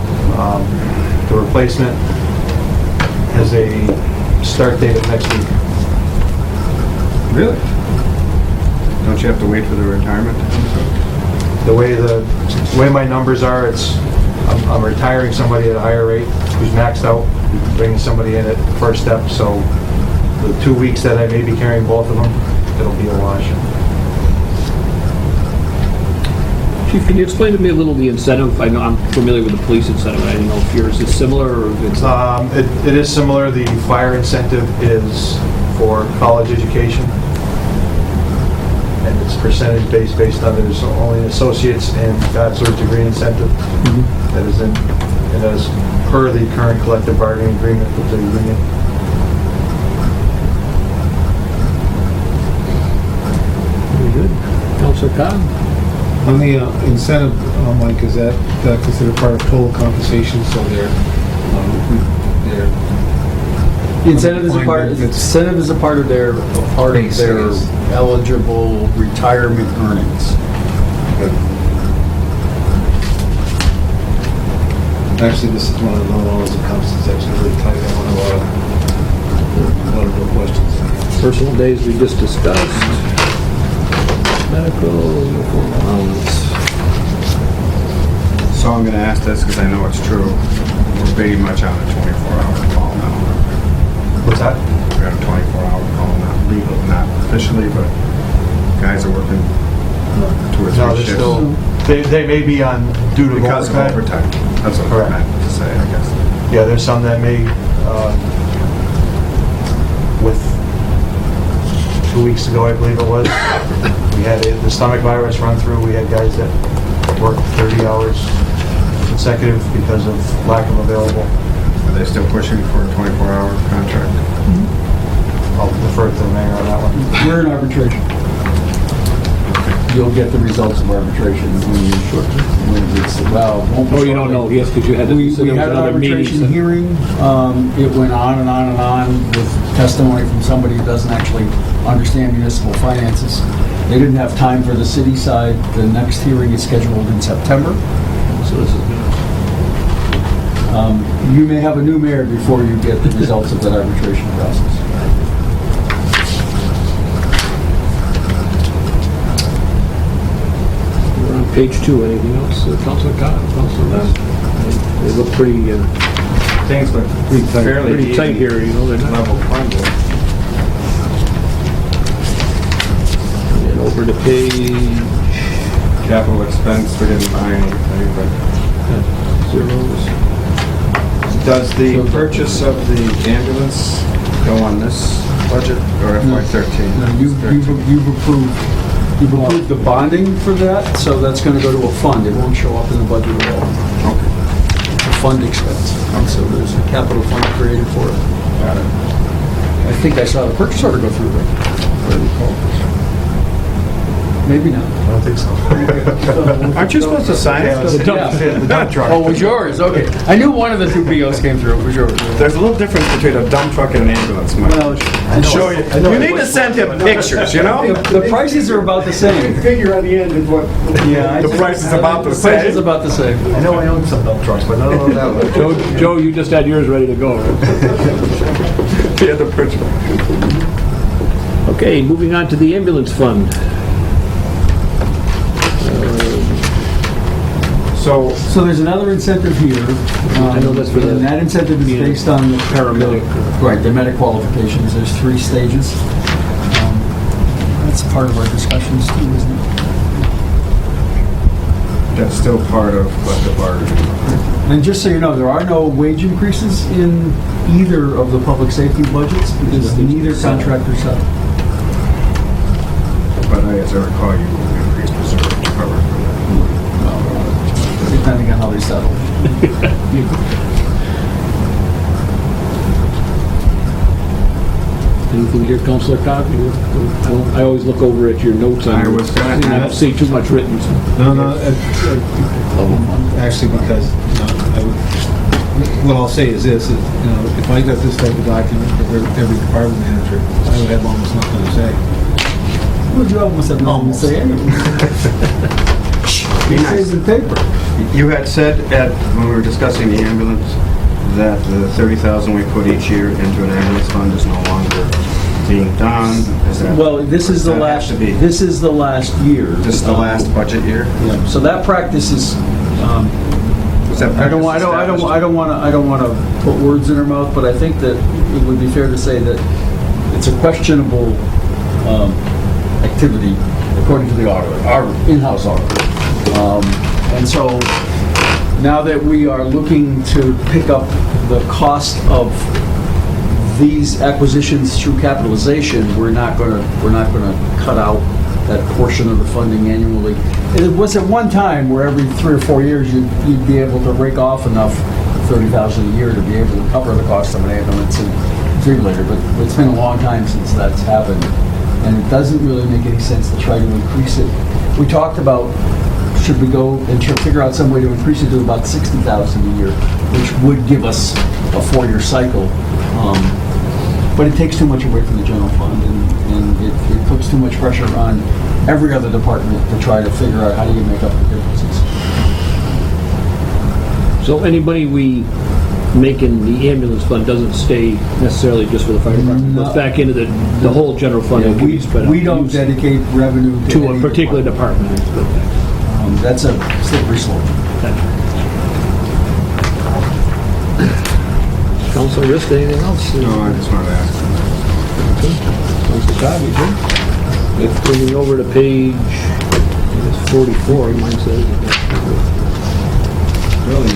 The replacement has a start date of next week. Really? Don't you have to wait for the retirement? The way my numbers are, I'm retiring somebody at a higher rate who's maxed out, bringing somebody in at first step, so the 2 weeks that I may be carrying both of them, it'll be a wash. Chief, can you explain to me a little the incentive? I know I'm familiar with the police incentive. I didn't know if yours is similar or if it's... It is similar. The fire incentive is for college education, and it's percentage-based based on there's only an associate's and bachelor's degree incentive that is in, and that is per the current collective bargaining agreement with the union. Very good. Councilor Cobb? On the incentive, Mike, is that considered part of total compensation, so they're The incentive is a part of their Base is. eligible retirement earnings. Actually, this is one of the ones that comes, it's actually really tight, I want a lot of good questions. Personal days we just discussed. Medical, uniform allowance. So I'm going to ask this because I know it's true. We're pretty much on a 24-hour call now. What's that? We're on a 24-hour call, not legal, not officially, but guys are working 2 or 3 No, they're shifts. still, they may be on due to Because of overtime. overtime. That's what I Correct. meant to say, I guess. Yeah, there's some that may, with 2 weeks ago, I believe it was, we had the stomach virus run through. We had guys that worked 30 hours consecutive because of lack of available. Are they still pushing for a 24-hour contract? I'll defer to the mayor on that one. We're in arbitration. You'll get the results of arbitration when it's, well, won't be Oh, you don't know, yes, because you had We there was had an another meeting, arbitration so- hearing. It went on and on and on with testimony from somebody who doesn't actually understand municipal finances. They didn't have time for the city side. The next hearing is scheduled in September. So this is gonna... You may have a new mayor before you get the results of that arbitration process. We're on page 2. Anything else, Councilor Cobb? They look pretty Things look fairly pretty tight easy, here, you know, they're not... level funded. And over to page... Capital expense, we didn't buy anything, but zeros. does the purchase of the ambulance go on this budget or FY13? No, you've approved the bonding for that, so that's going to go to a fund. It won't show up in the budget at all. Okay. It's a fund expense. And so there's a capital fund created for it. Got it. I think I saw the purchase order go through there. if I recall. Maybe not. I don't think so. Aren't you supposed to sign it? The dump truck. Oh, it was yours, okay. I knew one of the two POs came through, it was yours. There's a little difference between a dump truck and an ambulance, Mike. Well, Show you. You need to send him pictures, you know? the prices are about the same. Figure on the end is what. Yeah. The price is about the The price is same. about the same. I know I own some dump trucks, but I don't know that one. Joe, you just had yours ready to go, right? He had the picture. Okay, moving on to the ambulance fund. So there's another incentive here. I know that's for the- And that incentive is based on the Paramedic. Right, the medic qualifications. There's 3 stages. That's part of our discussions too, isn't it? That's still part of collective bargaining. And just so you know, there are no wage increases in either of the public safety budgets because neither contractor settled. But as I recall, you increased reserve to cover for that. Depending on how they settle. Anything here, Councilor Cobb? I always look over at your notes on I was gonna and I don't see too much written. So. No, actually, because, what I'll say is this, if I got this type of document for every department manager, I would have almost nothing to say. Well, you almost have nothing to say anyway. Be It nice. says in paper. You had said when we were discussing the ambulance, that the 30,000 we put each year into an ambulance fund is no longer being done. Is that? Well, this is the Does that have last, to be- this is the last year. This is the last budget year? Yeah, so that practice is, Was that I don't practice established? want to put words in her mouth, but I think that it would be fair to say that it's a questionable activity according to the auditor, our in-house auditor. And so now that we are looking to pick up the cost of these acquisitions through capitalization, we're not going to cut out that portion of the funding annually. It was at one time where every 3 or 4 years you'd be able to rake off enough, 30,000 a year, to be able to cover the cost of an ambulance and defibrillator, but it's been a long time since that's happened, and it doesn't really make any sense to try to increase it. We talked about should we go and try to figure out some way to increase it to about 60,000 a year, which would give us a 4-year cycle. But it takes too much away from the general fund, and it puts too much pressure on every other department to try to figure out how do you make up the differences. So anybody we make in the ambulance fund doesn't stay necessarily just for the fire department. It goes back into the whole general fund. and can be spread out. We don't dedicate revenue to a any particular department. That's a slippery slope. Councilor Risk, anything else? No, I just wanted to ask. Councilor Cobb, you good? Moving over to page, it's 44, mine says.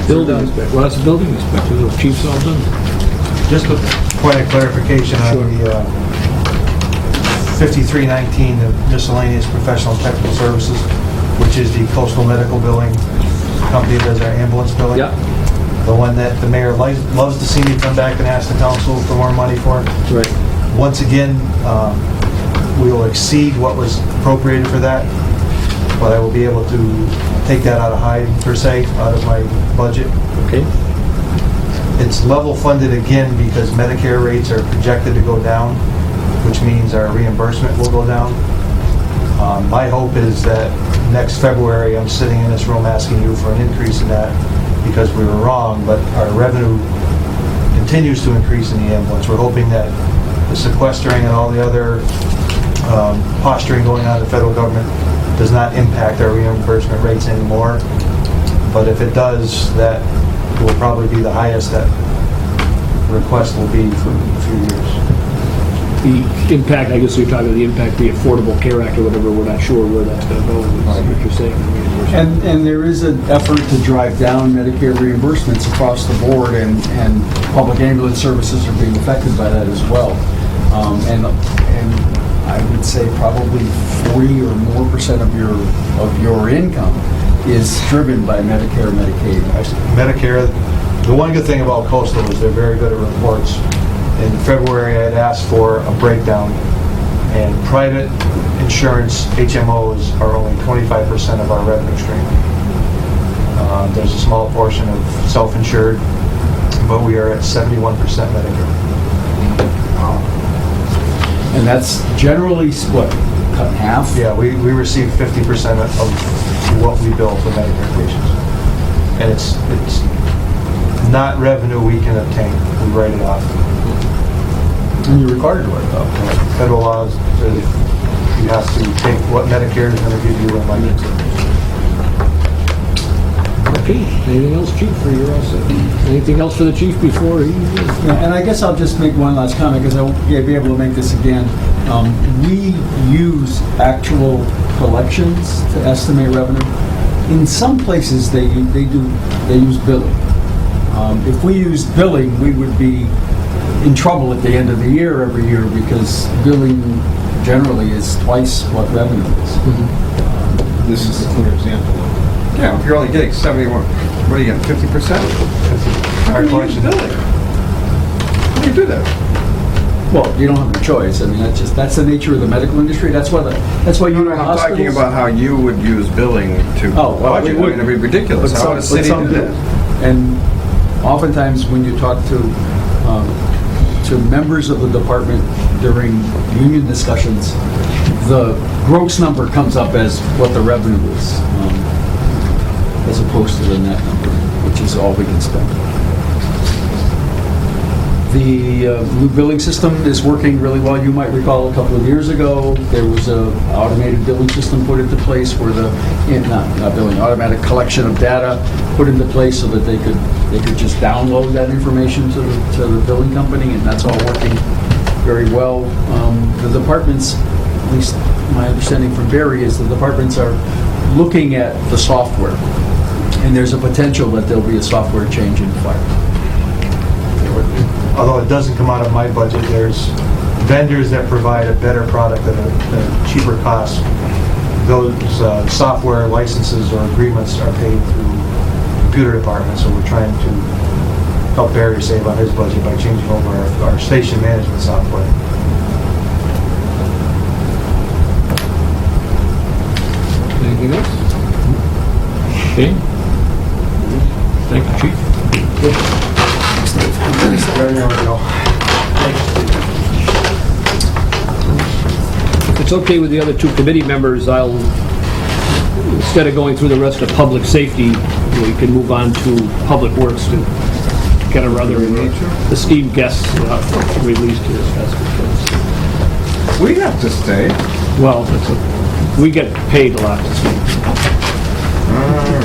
Building inspector, well, that's the building inspector, the chief's all done. Just a point of clarification on the 5319, the miscellaneous professional technical services, which is the coastal medical billing company that does our ambulance billing. Yeah. The one that the mayor loves to see me come back and ask the council for more money for. Right. Once again, we will exceed what was appropriated for that, but I will be able to take that out of per se, out of my budget. Okay. It's level funded again because Medicare rates are projected to go down, which means our reimbursement will go down. My hope is that next February, I'm sitting in this room asking you for an increase in that because we were wrong, but our revenue continues to increase in the ambulance. We're hoping that the sequestering and all the other posturing going on in the federal government does not impact our reimbursement rates anymore. But if it does, that will probably be the highest that request will be for a few years. The impact, I guess you're talking the impact, the Affordable Care Act or whatever, we're not sure where that's going to go, is what you're saying. And there is an effort to drive down Medicare reimbursements across the board, and public ambulance services are being affected by that as well. And I would say probably 40 or more % of your income is driven by Medicare, Medicaid. Medicare, the one good thing about Coastal is they're very good at reports. In February, I had asked for a breakdown, and private insurance HMOs are only 25% of our revenue stream. There's a small portion of self-insured, but we are at 71% Medicare. And that's generally split, cut in half? Yeah, we receive 50% of what we bill for Medicare patients. And it's not revenue we can obtain. We write it off. And you're required to write it off. Federal laws says you have to take what Medicare is going to give you and like it. Okay, anything else, Chief, for your all set? Anything else for the Chief before he... Yeah, and I guess I'll just make one last comment, because I won't be able to make this again. We use actual collections to estimate revenue. In some places, they use billing. If we used billing, we would be in trouble at the end of the year every year, because billing generally is twice what revenue is. This is a clear example of Yeah, if you're only getting 71, what are you getting, 50%? How Our do you collection. use billing? How do you do that? Well, you don't have a choice. I mean, that's the nature of the medical industry. That's why you No, I'm talking about how you would use billing to Oh, well, budget. we would. I mean, it'd be ridiculous. But How would a some city do do. that? And oftentimes, when you talk to members of the department during union discussions, the gross number comes up as what the revenue is, as opposed to the net number, which is all we can spend. The new billing system is working really well. You might recall a couple of years ago, there was an automated billing system put into place where not billing, automatic collection of data put into place so that they could just download that information to the billing company, and that's all working very well. The departments, at least my understanding from Barry, is the departments are looking at the software, and there's a potential that there'll be a software change in fire. Although it doesn't come out of my budget, there's vendors that provide a better product at a cheaper cost. Those software licenses or agreements are paid through the computer department, so we're trying to help Barry save on his budget by changing over our station management software. Anything else? Okay. Thank you, Chief. If it's okay with the other two committee members, I'll, instead of going through the rest of public safety, we can move on to public works to get our other esteemed guests released to discuss. We have to stay. Well, we get paid a lot to speak. Alright.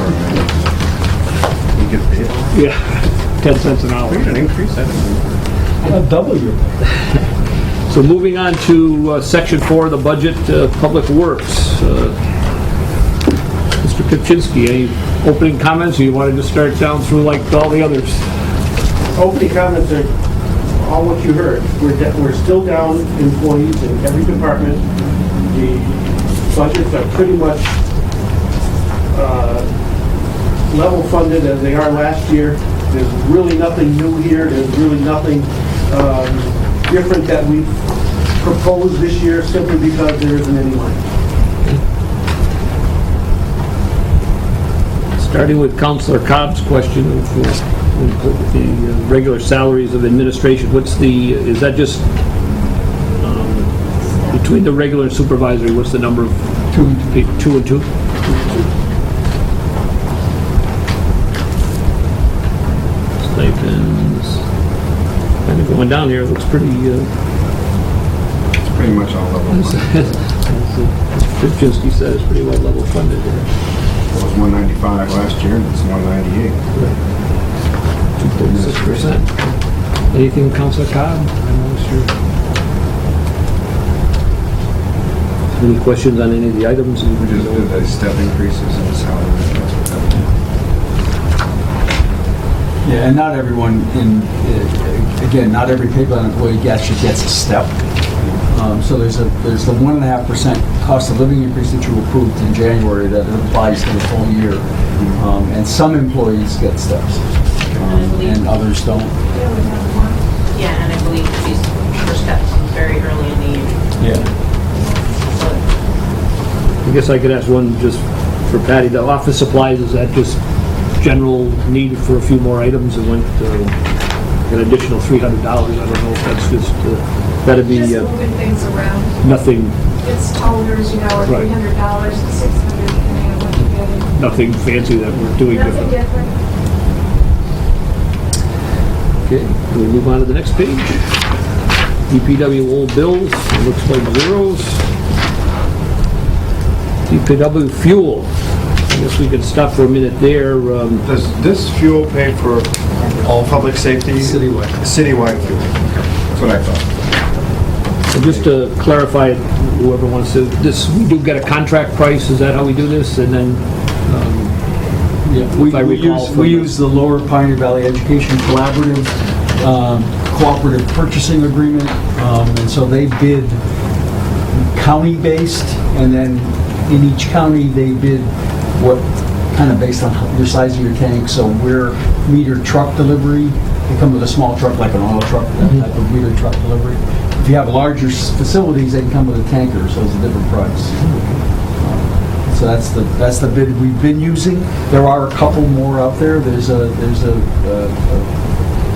You get paid? Yeah, 10 cents an hour. We can increase that. I'll double your pay. So moving on to section 4 of the budget, Public Works. Mr. Kupczynski, any opening comments, or you wanted to start down through like all the others? Opening comments are all what you heard. We're still down employees in every department. The budgets are pretty much level funded as they are last year. There's really nothing new here. There's really nothing different that we've proposed this year simply because there isn't any money. Starting with Councilor Cobb's question of the regular salaries of administration, is that just Between the regular and supervisory, what's the number of? 2 and 2? Stipends. Kind of going down here, it looks pretty, It's pretty much all level funded. Kripczynski said it's pretty well level funded here. It was 195 last year, and it's 198. 2.6%. Anything, Councilor Cobb? I'm not sure. Any questions on any of the items? We just did the step increases in the salary. That's what that was. Yeah, and not everyone again, not every pay plan employee actually gets a step. So there's the 1.5% cost of living increase that you approved in January that applies to the full year. And some employees get steps, and others don't. Yeah, and I believe these first steps very early in the year. Yeah. I guess I could ask one just for Patty. The office supplies, is that just general need for a few more items and went an additional $300? I don't know if that's just, that'd be Just moving things around. nothing, It's toners, are Right. $300 to $600, depending on what you're getting. nothing fancy that we're doing Nothing different. different. Okay, can we move on to the next page? DPW old bills, it looks like zeros. DPW fuel, I guess we could stop for a minute there. Does this fuel pay for all public safety? Citywide. Citywide fuel. That's what I thought. So just to clarify, whoever wants to, we do get a contract price, is that how we do this? And then, Yeah, if I recall from we the- use the Lower Pioneer Valley Education Collaborative Cooperative Purchasing Agreement, and so they bid county-based, and then in each county, they bid what, kind of based on your size of your tank, so we're meter truck delivery, they come with a small truck, like an oil truck, that type of meter truck delivery. If you have larger facilities, they can come with a tanker, so it's a different price. So that's the bid we've been using. There are a couple more out there. There's a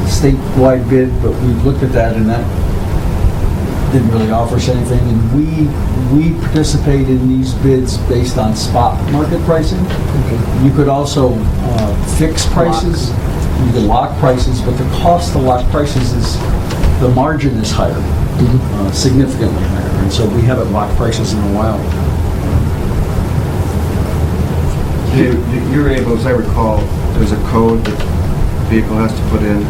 statewide bid, but we've looked at that and that didn't really offer us anything. And we participate in these bids based on spot market pricing. You could also fix prices. You can lock prices, but the cost to lock prices is, the margin is higher, significantly higher. And so we haven't locked prices in a while. You're able, as I recall, there's a code that the vehicle has to put in,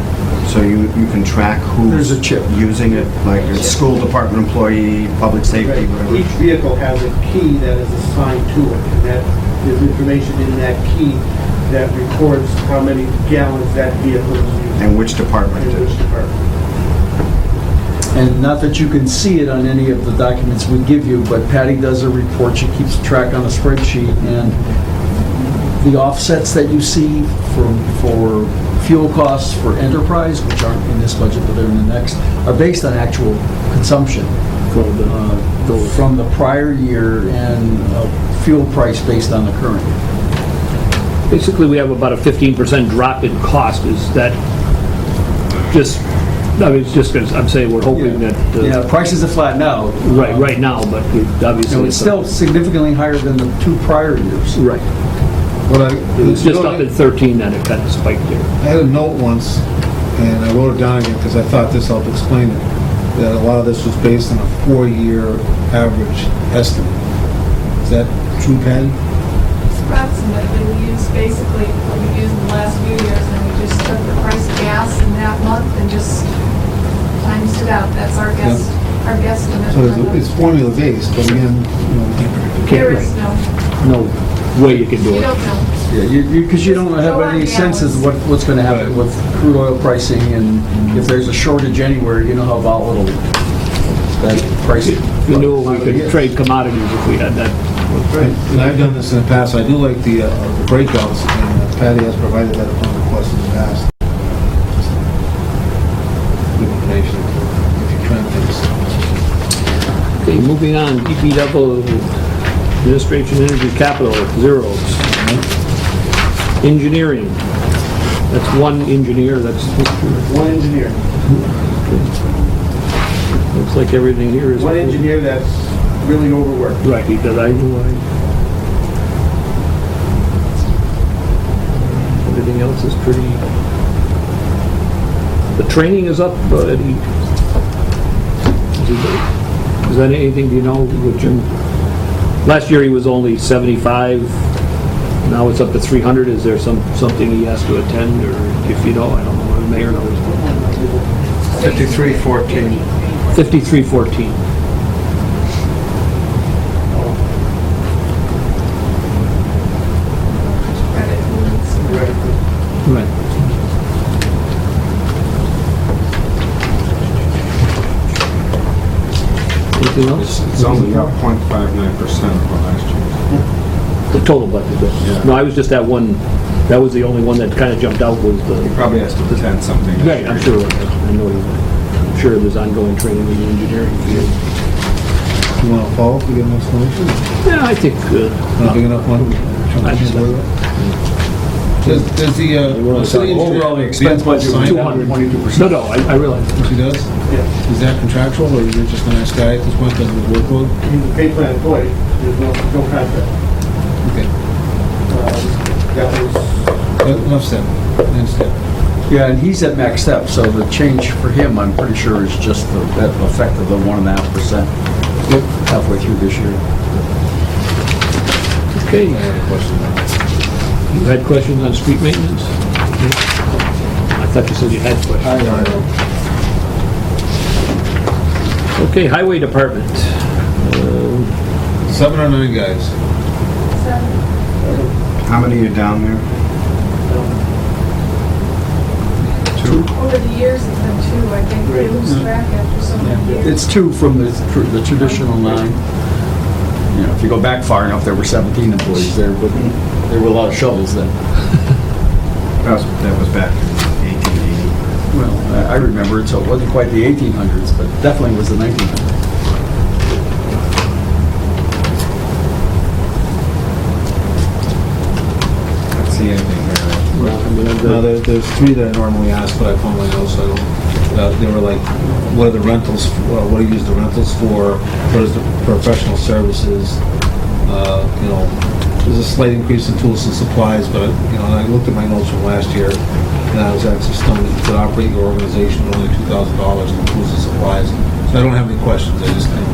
so you can track who's There's a chip. using it, like a school department employee, public safety, whatever. Each vehicle has a key that is assigned to it, and that there's information in that key that records how many gallons that vehicle is using. And which department In it which is. department. And not that you can see it on any of the documents we give you, but Patty does a report, she keeps track on a spreadsheet, and the offsets that you see for fuel costs for enterprise, which aren't in this budget, but they're in the next, are based on actual consumption from the prior year and fuel price based on the current year. basically we have about a 15% drop in cost. Is that just, I mean, it's just because I'm saying we're hoping that... Yeah, prices have flattened out. Right now, but obviously... It's still significantly higher than the 2 prior years. Right. It was just up at 13 that it kind of spiked there. I had a note once, and I wrote it down again because I thought this helped explain it, that a lot of this was based on a 4-year average estimate. Is that true, Patty? Approximately, we use basically what we've used in the last few years, and we just took the price of gas in that month and just times it out. That's our guess, our guesstimate. So it's formula based, but again, you know, we can't There is no, No way you can do you it. don't know. Yeah, because you don't have Go on any sense of what's going to happen with crude oil pricing, and if there's a shortage anywhere, you know how volatile that price is. You knew we could trade commodities if we had that. And I've done this in the past. I do like the breakouts, and Patty has provided that upon request in the past. Good information if you're trying things. Okay, moving on, DPW Administration Energy Capital, zeros. Engineering, that's one engineer, that's... One engineer. Looks like everything here is... One engineer that's really overworked. Right, because everything else is pretty... The training is up, is that anything, do you know, with Jim? Last year he was only 75, now it's up to 300. Is there something he has to attend, or if you know, I don't know, the mayor knows. 5314. 5314. Right. Anything else? It's only up 0.59% over last year. The total budget, Yeah. no, I was just that one, that was the only one that kind of jumped out was He the... probably has to attend something. this Right, I'm year. sure, I'm sure there's ongoing training in the engineering field. You want to follow up, we get an explanation? Yeah, I think, Not big enough one? I just- Does the city engineer... Overall, the expense budget was sign down that? 22%. no, I realize. She does? Yeah. Is that contractual, or you're just a nice guy at this point because of the workload? He's a paid plan employee, there's no contract. Okay. That was, Enough said. I understand. Yeah, and he's at max step, so the change for him, I'm pretty sure, is just the effect of the 1.5% halfway through this year. Okay, I have a question now. you had questions on street maintenance? I thought you said you had questions. Okay, highway department. 7 or 9 guys? How many are down there? Over the years, it's been 2, I think. They lose track after so many years. It's 2 from the traditional 9. You know, if you go back far enough, there were 17 employees there, but there were a lot of shovels then. That was back in 1880. Well, I remember it, so it wasn't quite the 1800s, but definitely was the 1900s. I don't see anything there. No, there's 3 that I normally ask, but I found my notes, so I don't... They were like, what are the rentals, what do you use the rentals for? What is the professional services? You know, there's a slight increase in tools and supplies, but, you know, and I looked at my notes from last year, and I was actually stunned that you could operate your organization with only $2,000 in tools and supplies. So I don't have any questions, I just think...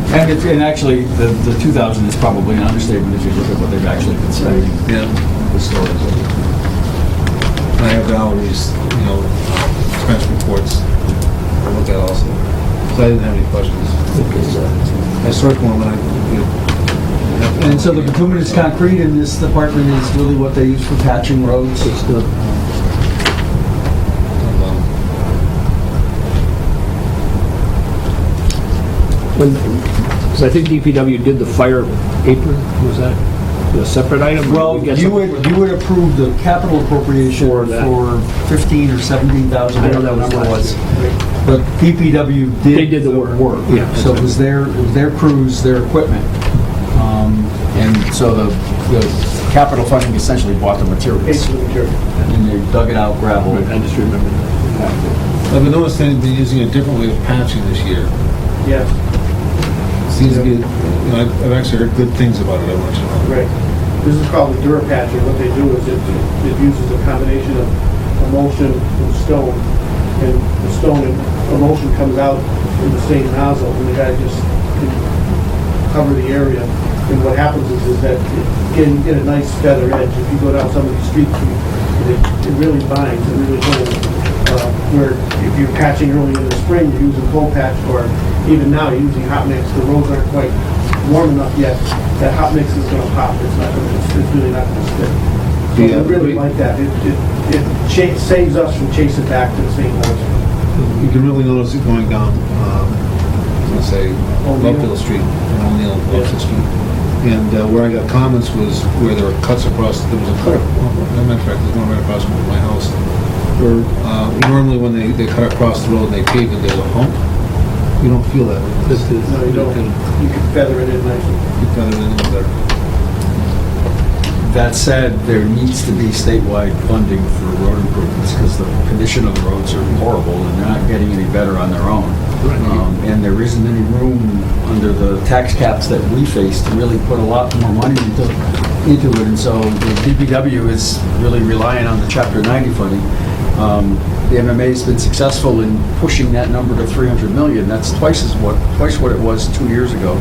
And actually, the 2,000 is probably an understatement if you look at what they've actually been spending Yeah. historically. And I have Valerie's, you know, expense reports I look at also. So I didn't have any questions. I circled them and I... And so the bituminous concrete in this department is really what they use for patching roads? It's the... Because I think DPW did the fire apron, was that a separate item? Well, We get you some- would approve the capital appropriation For that. for 15 or 17,000, I know whatever the that was number last was. But DPW did... They did the work. Yeah. So it was their crews, their equipment. And so the capital funding essentially bought the materials. paid for the material. And they dug it out, gravel. I just remember that. I've been noticing they're using a different way of patching this year. Yes, Seems to be, you know, I've actually heard good things about it, I want you to know. right. This is called the Durapatch, and what they do is it uses a combination of emulsion and stone. And the stone and emulsion comes out in the same nozzle, and the guy just can cover the area. And what happens is that you get a nice feather edge. If you go down some of these streets, it really binds, it really holds. Where if you're patching early in the spring, you're using cold patch, or even now you're using hot mix. The roads aren't quite warm enough yet. That hot mix is going to pop. It's really not going to stick. So Yeah, I really like that. It saves us from chasing back to the same house. You can really notice it going down, let's say, Lovefield Street, and O'Neill, Lovefield Street. And where I got comments was where there were cuts across, there was a cut, as a matter of fact, there's one right across from my house, where normally when they cut across the road and they pave it, there's a hump. You don't feel that. This is... No, you don't. You can feather it in nicely. You kind of know better. That said, there needs to be statewide funding for road improvement. It's because the condition of the roads are horrible, and they're not getting any better on their own. And there isn't any room under the tax caps that we face to really put a lot more money into it. And so the DPW is really relying on the Chapter 90 funding. The MMA's been successful in pushing that number to 300 million. That's twice what it was 2 years ago.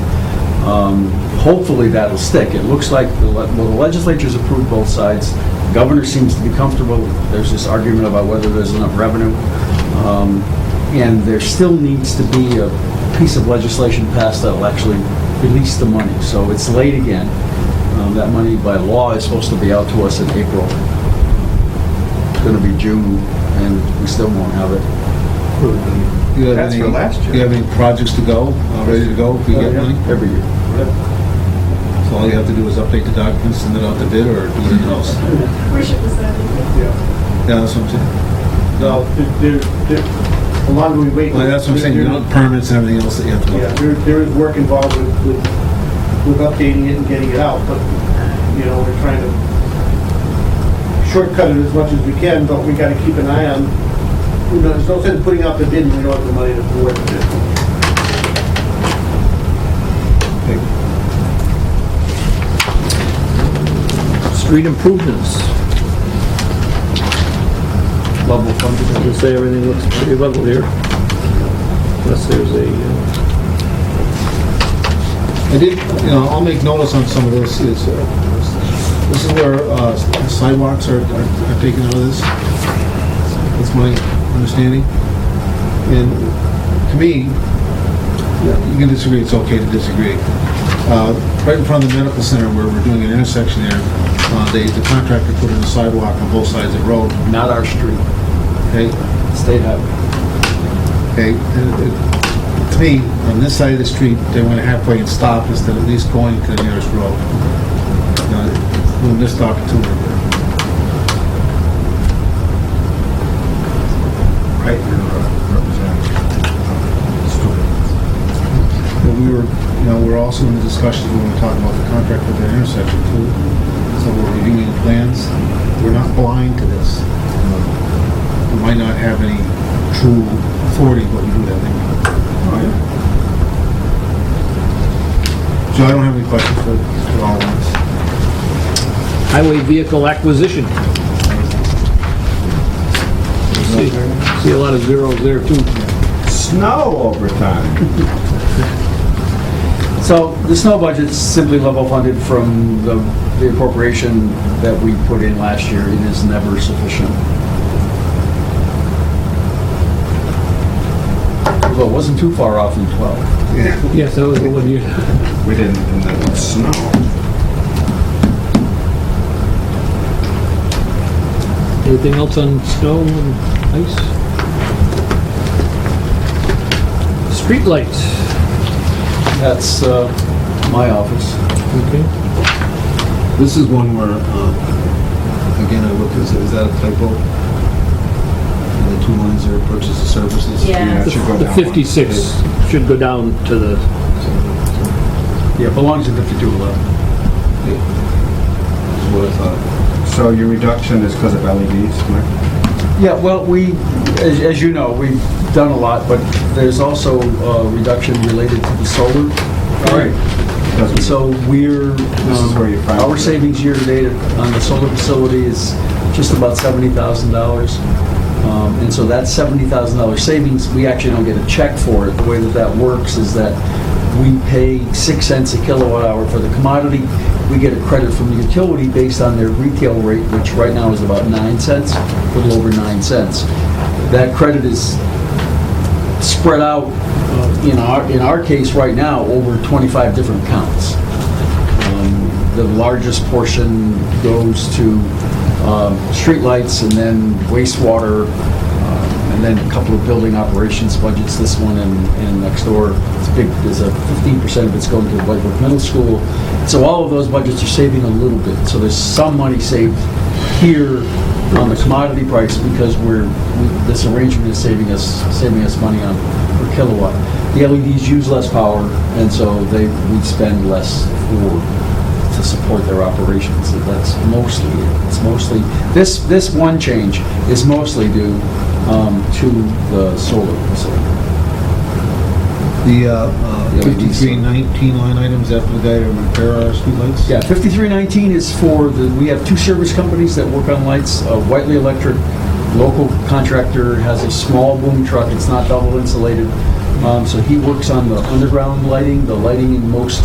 Hopefully that'll stick. It looks like the legislature's approved both sides. The governor seems to be comfortable. There's this argument about whether there's enough revenue. And there still needs to be a piece of legislation passed that'll actually release the money. So it's late again. That money by law is supposed to be out to us in April. It's going to be June, and we still won't have it. That's for last year. Do you have any projects to go, ready to go if we get money? Every year. So all you have to do is update the documents, send it out to bid, or do it in-house? Wish it was that easy. Yeah, that's what I'm saying. No, the longer we wait. Well, that's what I'm saying, you know, permits and everything else that you have to go. Yeah, there is work involved with updating it and getting it out, but, you know, we're trying to shortcut it as much as we can, but we gotta keep an eye on, you know, there's no sense putting out the bid and we don't have the money to award the bid. Street improvements. Level funded. I can say everything looks pretty level here. Unless there's a... I did, you know, I'll make notice on some of this, this is where sidewalks are taken out of this. That's my understanding. And to me, you can disagree, it's okay to disagree. Right in front of the medical center where we're doing an intersection there, the contractor put in a sidewalk on both sides of the road. Not our street. Okay? State highway. Okay? To me, on this side of the street, they went halfway and stopped instead of at least going to the nearest road. We'll miss the opportunity there. Right, But we're also in the discussions when we talk about the contract for the intersection too. So we're reviewing plans. We're not blind to this. We might not have any true authority, but we do have any. So I don't have any questions for all of us. Highway vehicle acquisition. See a lot of zeros there too. Snow overtime. So the snow budget's simply level funded from the appropriation that we put in last year. It is never sufficient. Well, it wasn't too far off in 12. Yeah. Yes, that was the one year. We didn't, and then it snowed. Anything else on snow and ice? Street lights. That's my office. Okay. This is one where, again, I looked, is that a typo? The two lines there, purchase of services? Yeah. it should go The down 56 should go down to the, Yeah, it belongs to 5211. That's what I thought. So your reduction is because of LEDs, Mike? Yeah, well, as you know, we've done a lot, but there's also a reduction related to the solar. Right. So we're, This is where you find our it. savings year to date on the solar facility is just about $70,000. And so that $70,000 savings, we actually don't get a check for it. The way that works is that we pay 6 cents a kilowatt hour for the commodity. We get a credit from the utility based on their retail rate, which right now is about 9 cents, a little over 9 cents. That credit is spread out, in our case right now, over 25 different accounts. The largest portion goes to streetlights and then wastewater, and then a couple of building operations budgets, this one and next door. It's big, there's a 15% of it's going to White Brook Middle School. So all of those budgets are saving a little bit. So there's some money saved here on the commodity price because this arrangement is saving us money on per kilowatt. The LEDs use less power, and so we spend less for to support their operations. So that's mostly it. It's mostly, this one change is mostly due to the solar facility. The 5319 line items after the guy to repair our streetlights? Yeah, 5319 is for we have two service companies that work on lights. Whiteley Electric, local contractor, has a small boom truck. It's not double insulated. So he works on the underground lighting, the lighting in most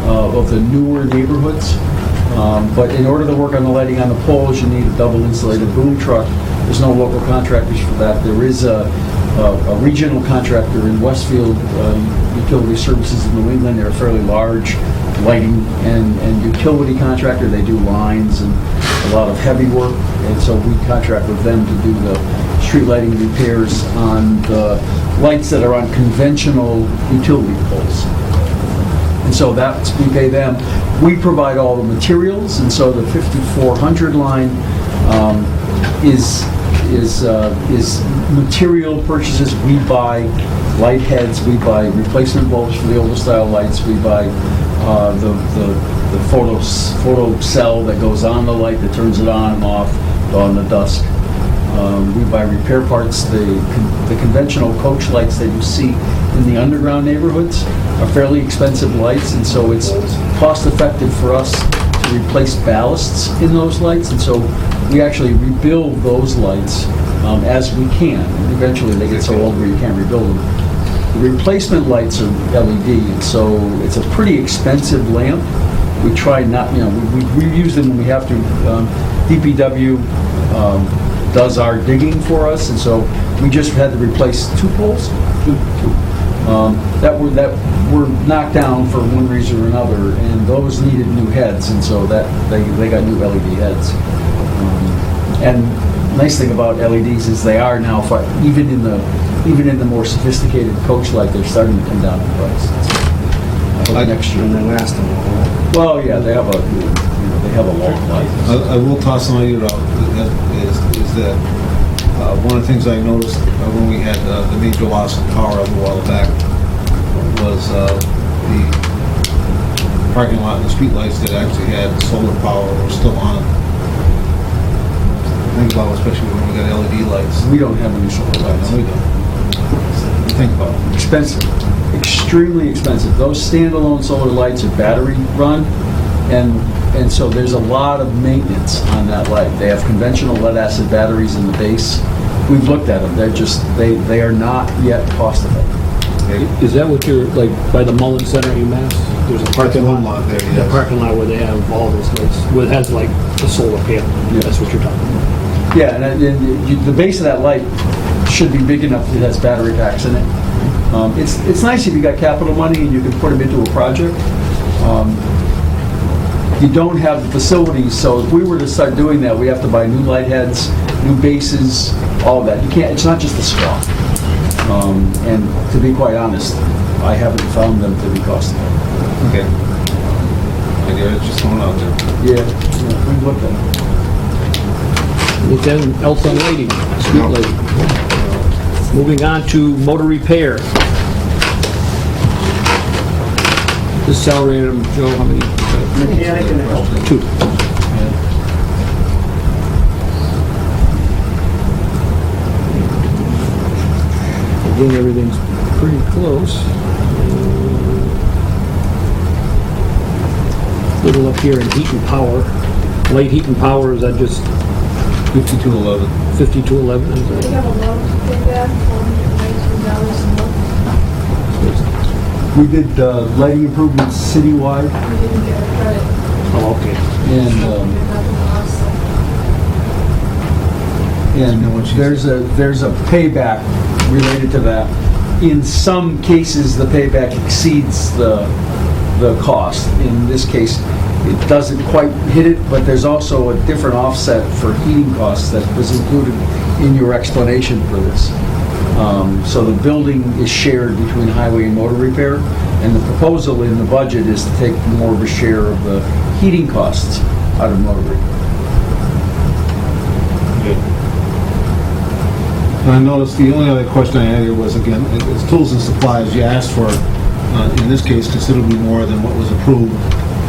of the newer neighborhoods. But in order to work on the lighting on the poles, you need a double insulated boom truck. There's no local contractors for that. There is a regional contractor in Westfield, Utility Services in New England. They're a fairly large lighting and utility contractor. They do lines and a lot of heavy work, and so we contract with them to do the street lighting repairs on the lights that are on conventional utility poles. And so we pay them. We provide all the materials, and so the 5400 line is material purchases. We buy light heads, we buy replacement bulbs for the older style lights, we buy the photo cell that goes on the light that turns it on and off on the dusk. We buy repair parts. The conventional coach lights that you see in the underground neighborhoods are fairly expensive lights, and so it's cost effective for us to replace ballasts in those lights, and so we actually rebuild those lights as we can. Eventually they get so old where you can't rebuild them. The replacement lights are LED, and so it's a pretty expensive lamp. We try not, we use them when we have to. DPW does our digging for us, and so we just had to replace two poles that were knocked down for one reason or another, and those needed new heads, and so that they got new LED heads. And nice thing about LEDs is they are now even in the more sophisticated coach light, they're starting to come down in price. Next year, And they last them all. well, yeah, they have a long life. I will toss an idea out, is that one of the things I noticed when we had the major loss of power a while back was the parking lot and the street lights that actually had solar power were still on. Think about, especially when we got LED lights. We don't have any solar lights. No, we don't. Think about it. Expensive, extremely expensive. Those standalone solar lights are battery run, and so there's a lot of maintenance on that light. They have conventional lead acid batteries in the base. We've looked at them. They're just they are not yet cost effective. Is that what you're, like, by the Mullen Center at UMass? There's a parking lot there, The yes. parking lot where they have all those lights, where it has like a solar panel. Yeah. That's what you're talking about. Yeah, and the base of that light should be big enough that it has battery packs in it. It's nice if you got capital money and you can put them into a project. You don't have the facilities, so if we were to start doing that, we have to buy new light heads, new bases, all of that. You can't. It's not just a swap. And to be quite honest, I haven't found them to be cost effective. Okay. Idea, just throwing it out there. Yeah, we've looked at them. Anything else on lighting? Street lighting. Moving on to motor repair. This salary item, Joe, how many? Mechanic and helper. Two. Again, everything's pretty close. Little up here in heat and power. Light heat and power, is that just 5211. 5211? Is We that- have a loan to pay back, $419 a month. We did lighting improvements citywide, We didn't get a credit. Oh, okay. and there's a payback related to that. In some cases, the payback exceeds the cost. In this case, it doesn't quite hit it, but there's also a different offset for heating costs that was included in your explanation for this. So the building is shared between highway and motor repair, and the proposal in the budget is to take more of a share of the heating costs out of motor repair. And I noticed the only other question I had here was, again, is tools and supplies. You asked for, in this case, considerably more than what was approved.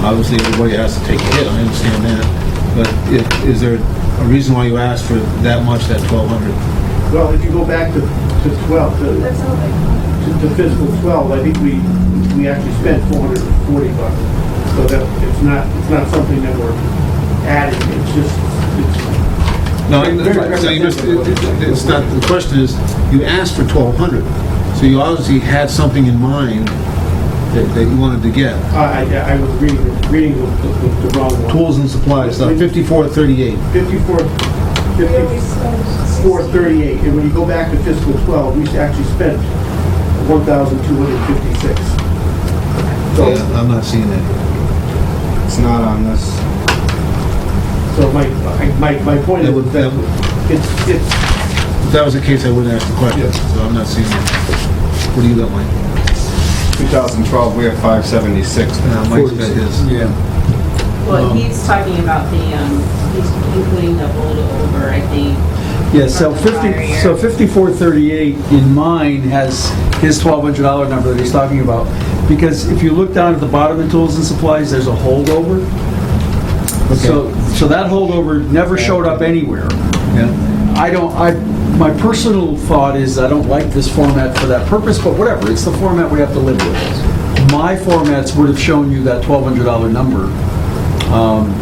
Obviously, everybody has to take a hit, I understand that. But is there a reason why you asked for that much, that 1,200? Well, if you go back to 12, That's all they. to fiscal 12, I think we actually spent $440. So that, it's not something that we're adding, it's just, No, so it's not, the question is, you asked for 1,200, so you obviously had something in mind that you wanted to get. I was reading the wrong one. Tools and supplies, 5438. 5438, and when you go back to fiscal 12, we actually spent 1,256. So, Yeah, I'm not seeing that. It's not on this. so my point is that it's, If that was the case, I wouldn't ask the question, so I'm not seeing that. What do you got, Mike? 2012, we have 576. Mike's got his. Yeah. Well, he's talking about the, he's including the holdover, I think. Yeah, so from the prior year. 5438 in mine has his $1,200 number that he's talking about. Because if you look down at the bottom of tools and supplies, there's a holdover. So that holdover never showed up anywhere. Yeah. My personal thought is I don't like this format for that purpose, but whatever, it's the format we have to live with. My formats would have shown you that $1,200 number,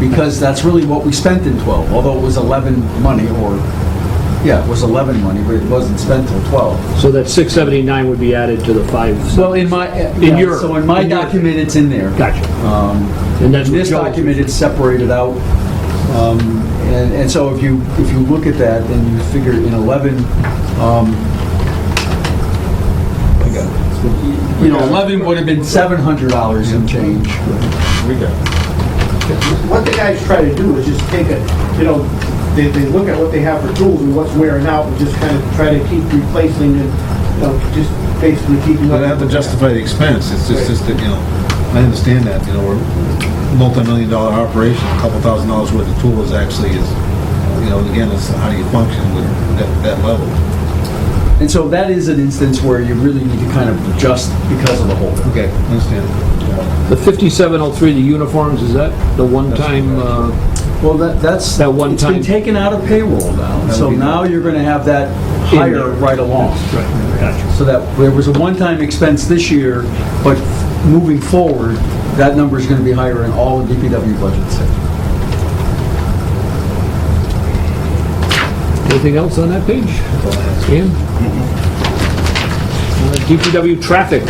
because that's really what we spent in 12, although it was 11 money, it was 11 money, but it wasn't spent till 12. So that 679 would be added to the 5. Well, in my document, it's in there. Gotcha. And then this document, it's separated out. And so if you look at that, then you figure in 11, 11 would have been $700 and change. We got what the guys try to do is just take they look at what they have for tools and what's wearing out and just kind of try to keep replacing and, just basically keeping up. But I have to justify the expense, it's just that, I understand that, we're a multi-million-dollar operation, a couple $1,000s worth of tools actually is, again, it's how do you function with that level. And so that is an instance where you really need to kind of adjust because of the whole. Okay, understand. The 5703, the uniforms, is that the one-time, Well, that's That one it's been time- taken out of payroll now, That so would be now you're going to have that In higher there. right along. Right, gotcha. So that there was a one-time expense this year, but moving forward, that number is going to be higher in all the DPW budgets. Anything else on that page? Ian? DPW traffic.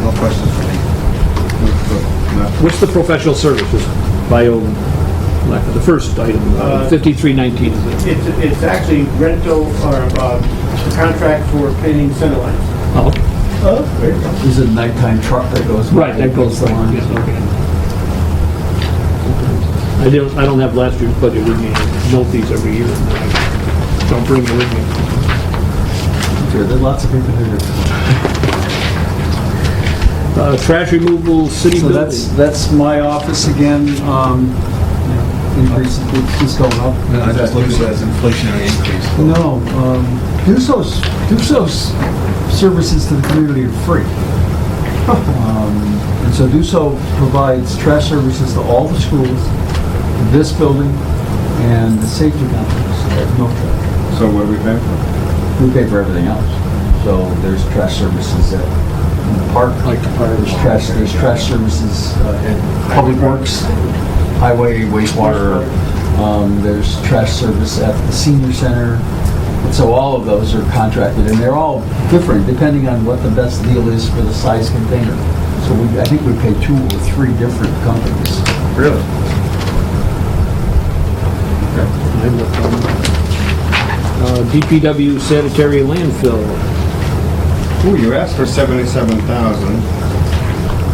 no questions for me. What's the professional services? The first item, 5319. It's actually rental or contract for cleaning center lines. Oh, There's a nighttime truck that goes. right, that goes the there. line. Yeah, okay. I don't have last year's budget with me. I note these every year. Don't bring it with me. Sure, there are lots of people here. Trash removal, city So building. that's my office again. Increase is going up. I just look at it as inflationary increase. No, DUSO's services to the community are free. And so DUSO provides trash services to all the schools, this building, and the safety complex. There's no trash. So what do we pay for? We pay for everything else. So there's trash services at the park. There's trash services at Public Works, Highway, wastewater. There's trash service at the senior center. And so all of those are contracted, and they're all different depending on what the best deal is for the size container. So I think we pay 2 or 3 different companies. Really? DPW sanitary landfill. Ooh, you asked for 77,000,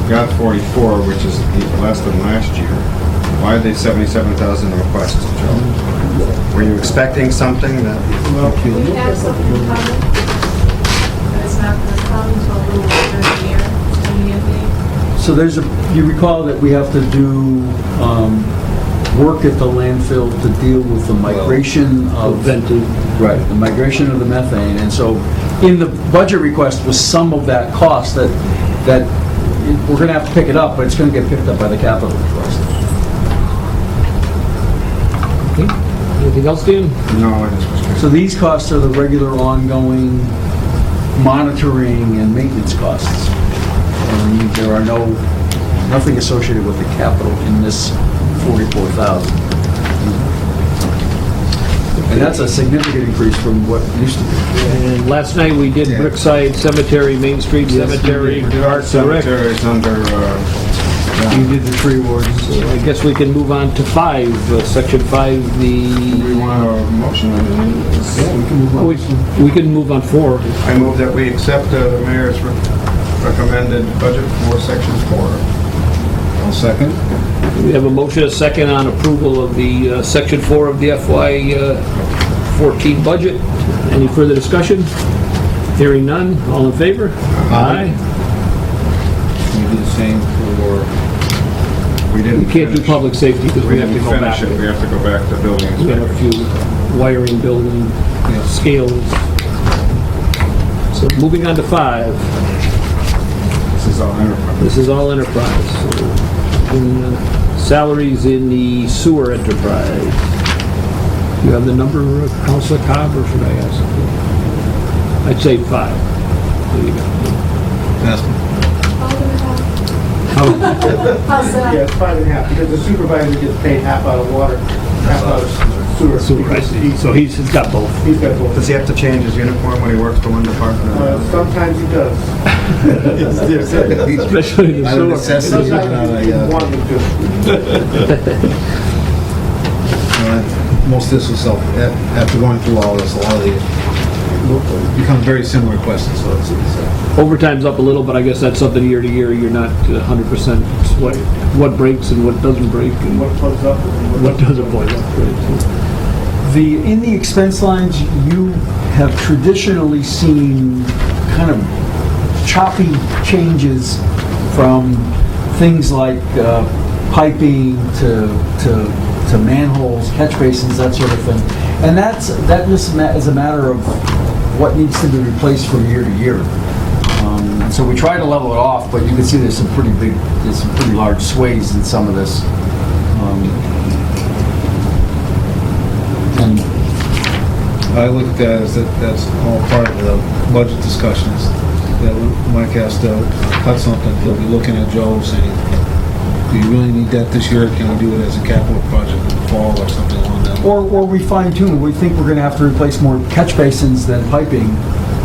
got 44, which is less than last year. Why are they 77,000 requests, Joe? Were you expecting something that? We have something coming, but it's not going to come until a little later in the year, So you recall that we have to do work at the landfill to deal with the migration of... Vented. Right, the migration of the methane. And so in the budget request was some of that cost that we're gonna have to pick it up, but it's gonna get picked up by the capital request. Okay. Anything else, Dan? No, I just was curious. So these costs are the regular ongoing monitoring and maintenance costs. And there are nothing associated with the capital in this 44,000. And that's a significant increase from what used to be. And last night we did Brookside Cemetery, Main Street Cemetery, Parks and Rec. Cemetery is under, You did the tree wards. So I guess we can move on to 5, Section 5, we want a motion on that. Yeah, we can move on. we can move on 4. I move that we accept the mayor's recommended budget for section 4. I'll second. We have a motion, a second on approval of the Section 4 of the FY 14 budget. Any further discussion? Hearing none, all in favor? Aye. Can we do the same for, We didn't We can't do finish- public safety because we have to didn't go back. finish it. We have to go back to building We have a inspector. few wiring, building, scales. So moving on to 5. This is all enterprise. This is all enterprise. So, salaries in the sewer enterprise. You have the number, Councilor Cobb, or should I ask? I'd say 5. There you go. How's that? Yeah, it's 5.5, because the supervisor gets paid half out of water, half out of sewer. Sewer, I see. So he's got both. He's got both. Does he have to change his uniform when he works for one department? Sometimes he does. Especially the out of sewer. necessity, not Sometimes out he of, wants him to. most of this was after going through all this, a lot of the, become very similar questions, so it's Overtime's up a little, but I guess that's something year to year. You're not 100% what breaks and what doesn't break and What plugs up and what doesn't plug up. Right? In the expense lines, you have traditionally seen kind of choppy changes from things like piping to manholes, catch basins, that sort of thing. And that just is a matter of what needs to be replaced from year to year. So we try to level it off, but you can see there's some pretty large sways in some of this. And I look at that as that's all part of the budget discussions, that Mike has to cut something, he'll be looking at Joe saying, do you really need that this year? Can we do it as a capital project in the fall or something along that? or we fine tune. We think we're going to have to replace more catch basins than piping.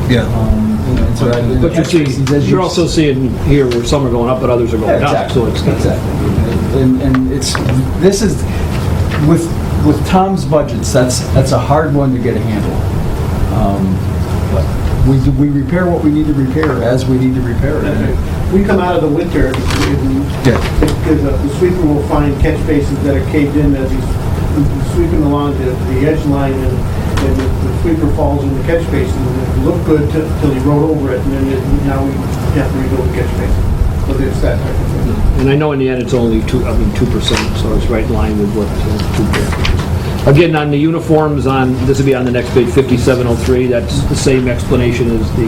Yeah. And so that- But catch basins, as you're also seeing here where some are going up, but others are going down. exactly. So it's Exactly. And this is with Tom's budgets. That's a hard one to get a handle. But we repair what we need to repair as we need to repair it. We come out of the winter, because the sweeper will find catch basins that are caved in as he's sweeping along the edge line, and the sweeper falls in the catch basin, and it looked good till he rode over it, and then now we have to rebuild the catch basin. So it's that type of thing. And I know in the end it's only 2%, so it's right in line with what 2%. Again, on the uniforms, this will be on the next page, 5703. That's the same explanation as the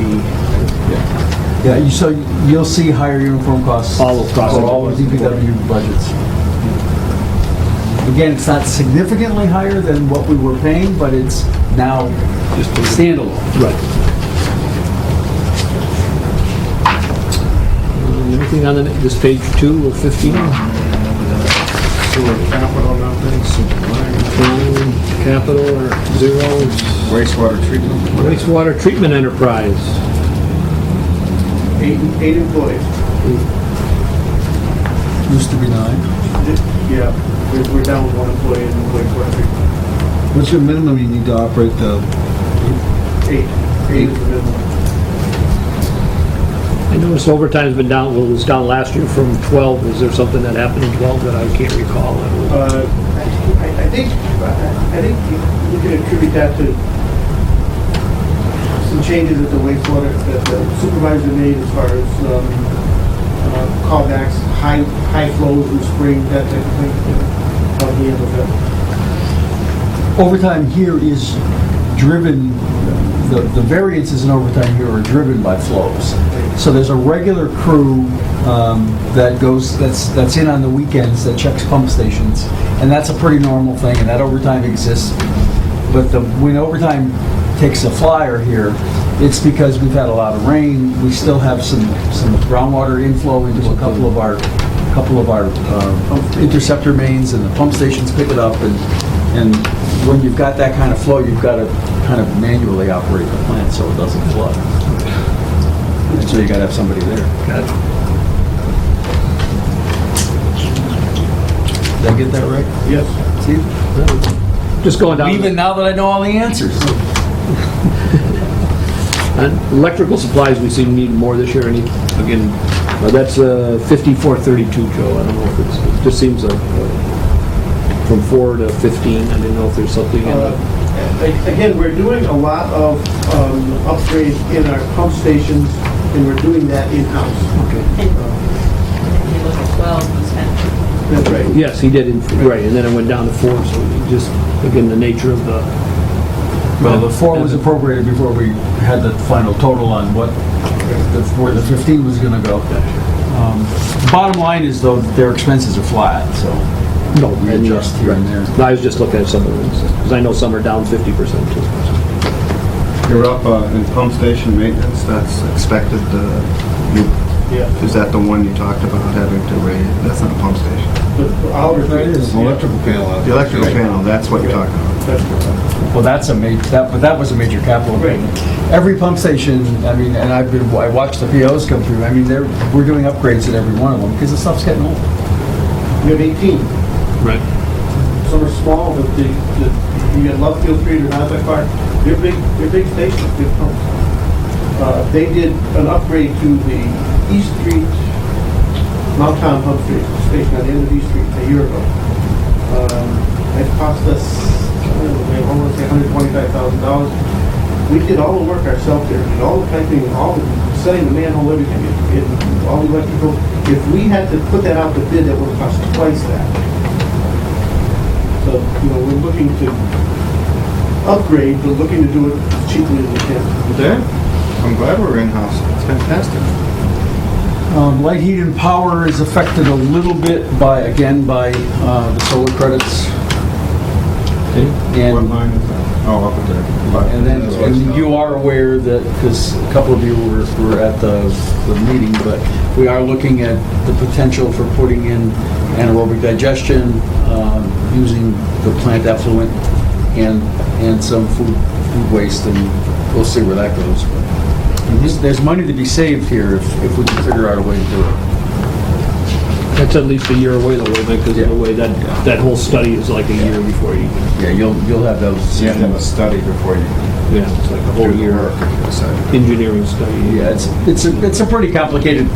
Yeah, so you'll see higher uniform costs All across for the all of board. DPW budgets. Again, it's not significantly higher than what we were paying, but it's now just standalone. right. Anything on this page 2 of 15? Sewer capital, nothing, Capital or zeros? wastewater treatment. Wastewater treatment enterprise. 8 employees. Used to be 9. Yeah, we're down with 1 employee in the wastewater treatment. What's your minimum you need to operate the, 8 is the minimum. I noticed overtime's been down, well, it was down last year from 12. Is there something that happened in 12 that I can't recall? I think you can attribute that to some changes at the wastewater that the supervisor made as far as callbacks, high flows in spring, that type of thing. How he handles that. Overtime here is driven the variances in overtime here are driven by flows. So there's a regular crew that's in on the weekends that checks pump stations, and that's a pretty normal thing, and that overtime exists. But when overtime takes a flyer here, it's because we've had a lot of rain. We still have some groundwater inflow into a couple of our interceptor mains, and the pump stations pick it up. And when you've got that kind of flow, you've got to kind of manually operate the plant so it doesn't flood. And so you got to have somebody there. Did I get that right? Yes. See? Just going down. Even now that I know all the answers. And electrical supplies, we seem to need more this year. Again, that's 5432, Joe. I don't know if it just seems like from 4 to 15. I didn't know if there's something in Again, we're doing a lot of upgrades in our pump stations, and we're doing that in-house. Okay. You look at 12, you spent That's right. Yes, he did. Right, and then it went down to 4. So just again, the nature of the. Well, the 4 was appropriated before we had the final total on where the 15 was going to go. Bottom line is, though, their expenses are flat, so No, we adjust here and there. No, I was just looking at some of them, because I know some are down 50% too. You're up in pump station maintenance, that's expected, is that the one you talked about having to raise? That's not a pump station. Electrical panel. The electrical panel, that's what you're talking about. Well, that's a major, that was a major capital improvement. Every pump station, I mean, and I watched the POs come through, I mean, we're doing upgrades at every one of them, because the stuff's getting old. We have 18. Right. Some are small, but you got Lovefield Street or Nassau Park. They're big stations, big pumps. They did an upgrade to the East Street, Mount Town Pump Station on the end of East Street a year ago. It cost us, almost $125,000. We did all the work ourselves there, did all the piping, all the setting the manhole, everything, all the electrical. If we had to put that out to bid, it would cost twice that. So, we're looking to upgrade, but looking to do it as cheaply as we can. There, I'm glad we're in-house, it's fantastic. Light heat and power is affected a little bit by the solar credits. What And line is that? Oh, up there. and then and you are aware that, because a couple of you were at the meeting, but we are looking at the potential for putting in anaerobic digestion, using the plant effluent and some food waste, and we'll see where that goes. But there's money to be saved here if we can figure out a way to do it. That's at least a year away though, because of the way that whole study is like a year before you. Yeah, you'll have those. You have to have a study before you Yeah, it's like a do whole the year work and decide. engineering study. Yeah, it's a pretty complicated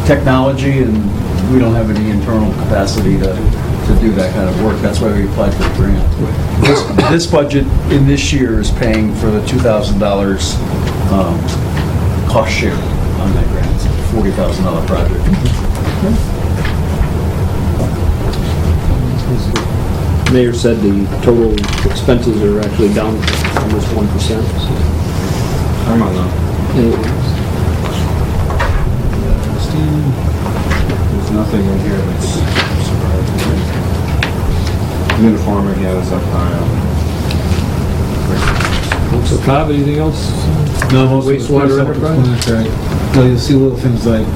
technology, and we don't have any internal capacity to do that kind of work. That's why we applied for the grant. This budget in this year is paying for the $2,000 cost share on that grant. It's a $40,000 project. Mayor said the total expenses are actually down almost 1%. I'm on the, there's nothing in here that's surprising. Uniform again is up high. So Cobb, anything else? No, most of it's Wastewater pretty enterprise? self-explanatory. No, you'll see little things like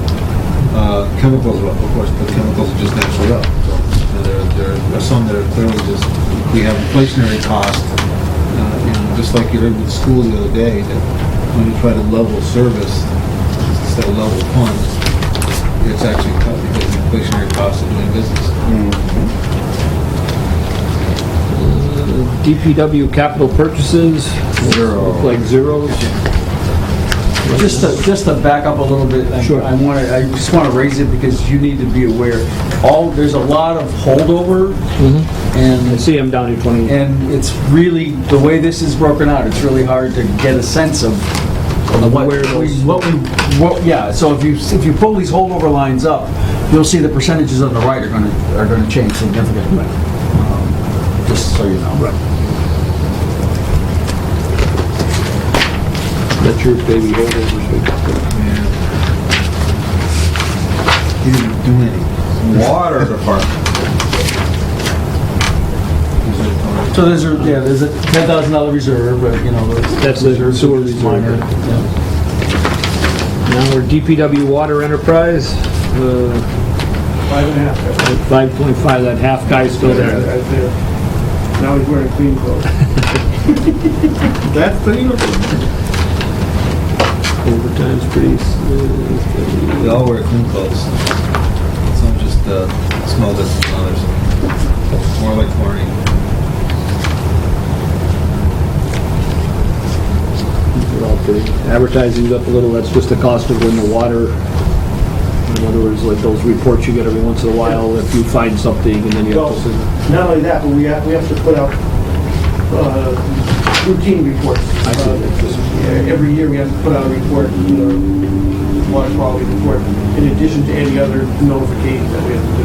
chemicals are up, of course, but chemicals are just naturally up. So there are some that are clearly just, we have inflationary costs. Just like you heard with school the other day, that when you try to level service instead of level funds, it's actually tough because of the inflationary costs of doing business. DPW capital purchases, look like zeros. Just to back up a little bit, Sure. I just want to raise it because you need to be aware. There's a lot of holdover, I and see them down here 20. and it's really, the way this is broken out, it's really hard to get a sense of what where those- yeah. So if you pull these holdover lines up, you'll see the percentages on the right are going to change significantly. Just so you know. That's your baby holdover. He didn't do anything. Water department. So there's a $10,000 reserve, but, you know, That's the sewer reserve. minor. Now our DPW water enterprise, 5.5. 5.5, that half guy's still there. Right there. Now he's wearing clean clothes. That's the uniform. Overtime's pretty, They all wear clean clothes. Some just smell different than others. More like chlorine. they're all pretty. Advertising's up a little, that's just the cost of when the water, in other words, like those reports you get every once in a while, if you find something and then you have to send it. Not only that, but we have to put out routine reports. I see. Every year we have to put out a report, water quality report, in addition to any other notifications that we have to do.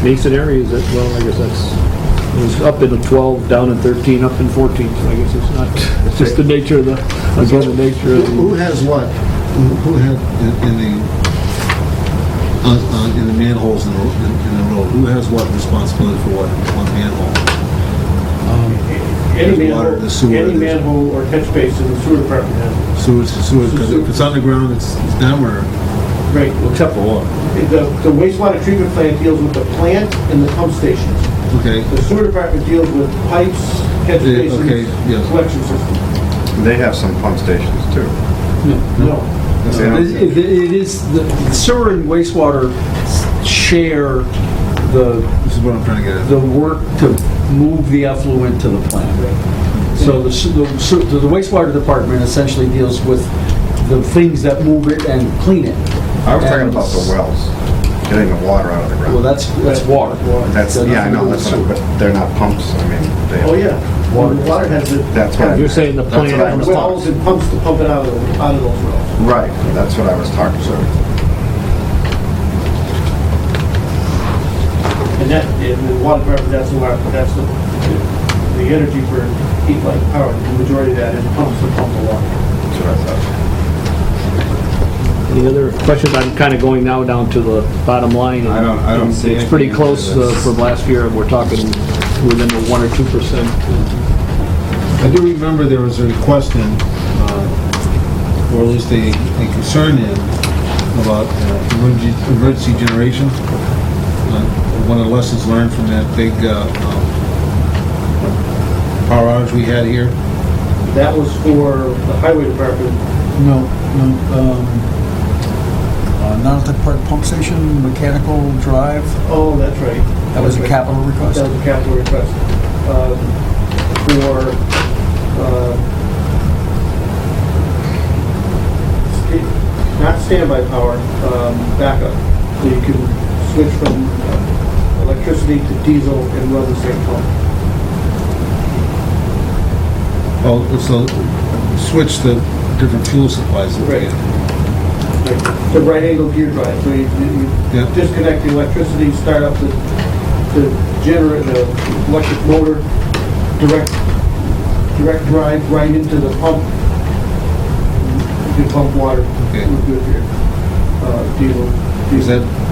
Mason area is, well, I guess that's, it was up in 12, down in 13, up in 14, so I guess it's not, it's just the nature of the, again, the nature of Who the... has what? Who had in the manholes in the road? Who has what responsibility for what manhole? Any There's water, the sewer, any there's- manhole or catch basin, the sewer department has. Sewer, because if it's underground, it's them or Right. except for water. The wastewater treatment plant deals with the plant and the pump stations. Okay. The sewer department deals with pipes, catch Yeah, basins, okay, yes. collection system. They have some pump stations too. No. They don't- It is, the sewer and wastewater share This is what I'm trying to get at. the work to move the effluent to the plant. So the wastewater department essentially deals with the things that move it and clean it. I was talking about the wells, getting the water out of the Well, ground. that's water. That's, yeah, I know, that's what, but they're not pumps, I mean, they. Oh, yeah. Water has the. That's what I You're saying the That's what I plant, was Wells and pumps to pump it out of those wells. Right, that's what I was talking about. And that, in the water department, that's the energy for heat like power, the majority of that is pumps to pump the water. That's what I thought. any other questions? I'm kind of going now down to the bottom line. I don't see It's pretty anything close into this. from last year, and we're talking within the 1 or 2%. I do remember there was a request in, or at least a concern in, about emergency generation. One of the lessons learned from that big power outage we had here. That was for the highway department. No, Nautic Park Pump Station, Mechanical Drive, Oh, that's right. that was a capital request. That was a capital request. For, not standby power, backup. So you can switch from electricity to diesel and run the same pump. Oh, so switch the different fuel supplies. that we Right. had. The right angle gear drive. So you Yeah. disconnect the electricity, start up the generator, the electric motor, direct drive right into the pump. You can pump water. Okay. We're good here. Diesel.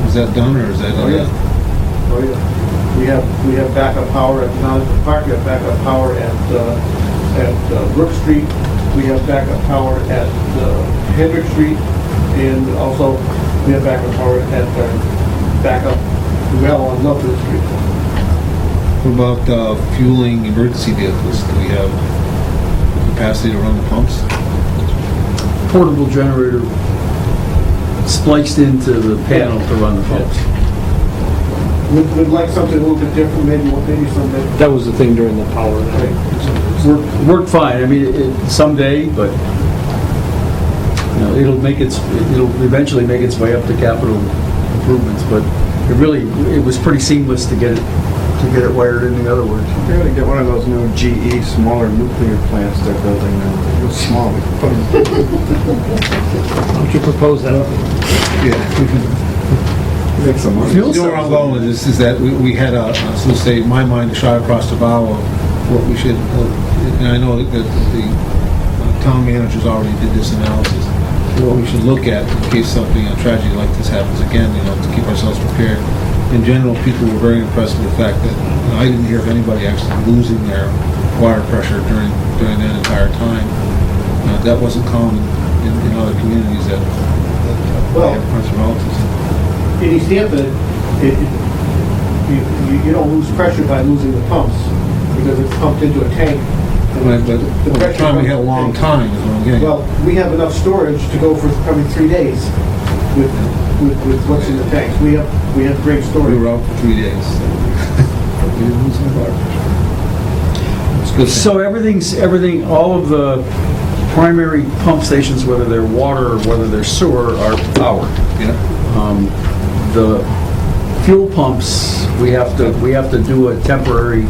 Is that done or is that? Oh, yeah. Oh, yeah. We have backup power at Nautic Park, we have backup power at Brook Street, we have backup power at Hendrick Street, and also we have backup power at backup well on Loveland Street. What about fueling emergency vehicles? Do we have capacity to run the pumps? Portable generator spliced into the panel to run the pumps. We'd like something a little bit different, maybe some that That was the thing during the power. Worked fine, I mean, someday, but, you know, it'll eventually make its way up to capital improvements, but it was pretty seamless to get it wired in, in other words. We're gonna get one of those new GE smaller nuclear plants they're building now. They're real small, we can put them. Why don't you propose that? Yeah. Make some money. Fuel You know where I'm going with this, is that we had so to say, in my mind, a shot across the bow of what we should, and I know that the town managers already did this analysis, what we should look at in case something, a tragedy like this happens again, to keep ourselves prepared. In general, people were very impressed with the fact that, I didn't hear of anybody actually losing their water pressure during that entire time. That wasn't common in other communities that Well- have friends and relatives. In Easthampton, you don't lose pressure by losing the pumps, because it's pumped into a tank. But the time we had a long time is what I'm getting at. Well, we have enough storage to go for probably 3 days with what's in the tanks. We have great We storage. were out for 3 days. We didn't lose any water pressure. It's a good thing. So everything, all of the primary pump stations, whether they're water or whether they're sewer, are powered. Yeah. The fuel pumps, we have to do a temporary,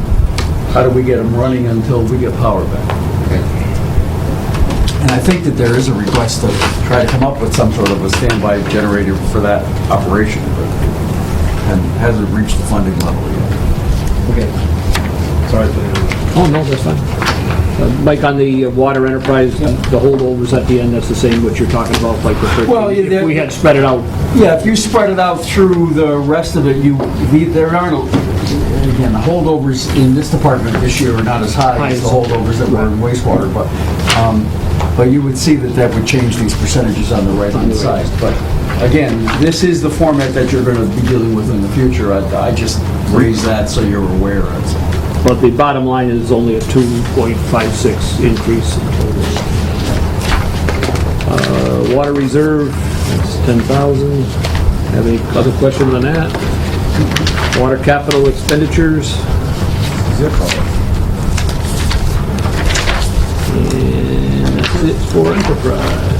how do we get them running until we get power back? And I think that there is a request to try to come up with some sort of a standby generator for that operation, but and hasn't reached the funding level yet. Okay. Sorry for the... Oh, no, that's fine. Mike, on the water enterprise, the holdovers at the end, that's the same what you're talking about, like the 13? Well, yeah, If we had spread it out, Yeah, if you spread it out through the rest of it, there aren't, again, the holdovers in this department this year are not as high as the holdovers that were in wastewater, but you would see that would change these percentages on the right-hand side. But again, this is the format that you're going to be dealing with in the future. I just raised that so you're aware of it. but the bottom line is only a 2.56 increase in total. Water reserve, that's 10,000. Have any other questions on that? Water capital expenditures. And that's it for enterprise.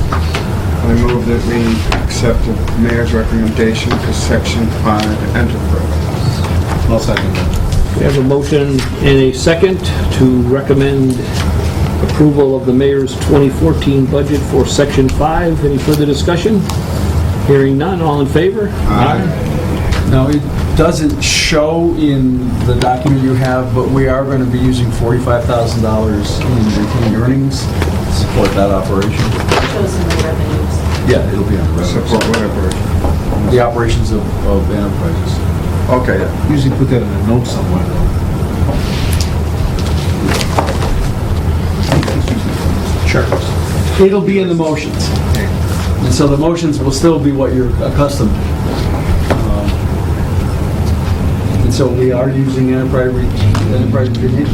I move that we accept the mayor's recommendation for section 5 enterprise. I'll second that. We have a motion and a second to recommend approval of the mayor's 2014 budget for section 5. Any further discussion? Hearing none, all in favor? Now, it doesn't show in the document you have, but we are going to be using $45,000 in retained earnings to support that operation. Shows in the revenues. Yeah, it'll be on the Support revenue. whatever. The operations of enterprises. Okay. Usually put that in a note somewhere, though. Sure. It'll be in the motions. And so the motions will still be what you're accustomed to. And so we are using enterprise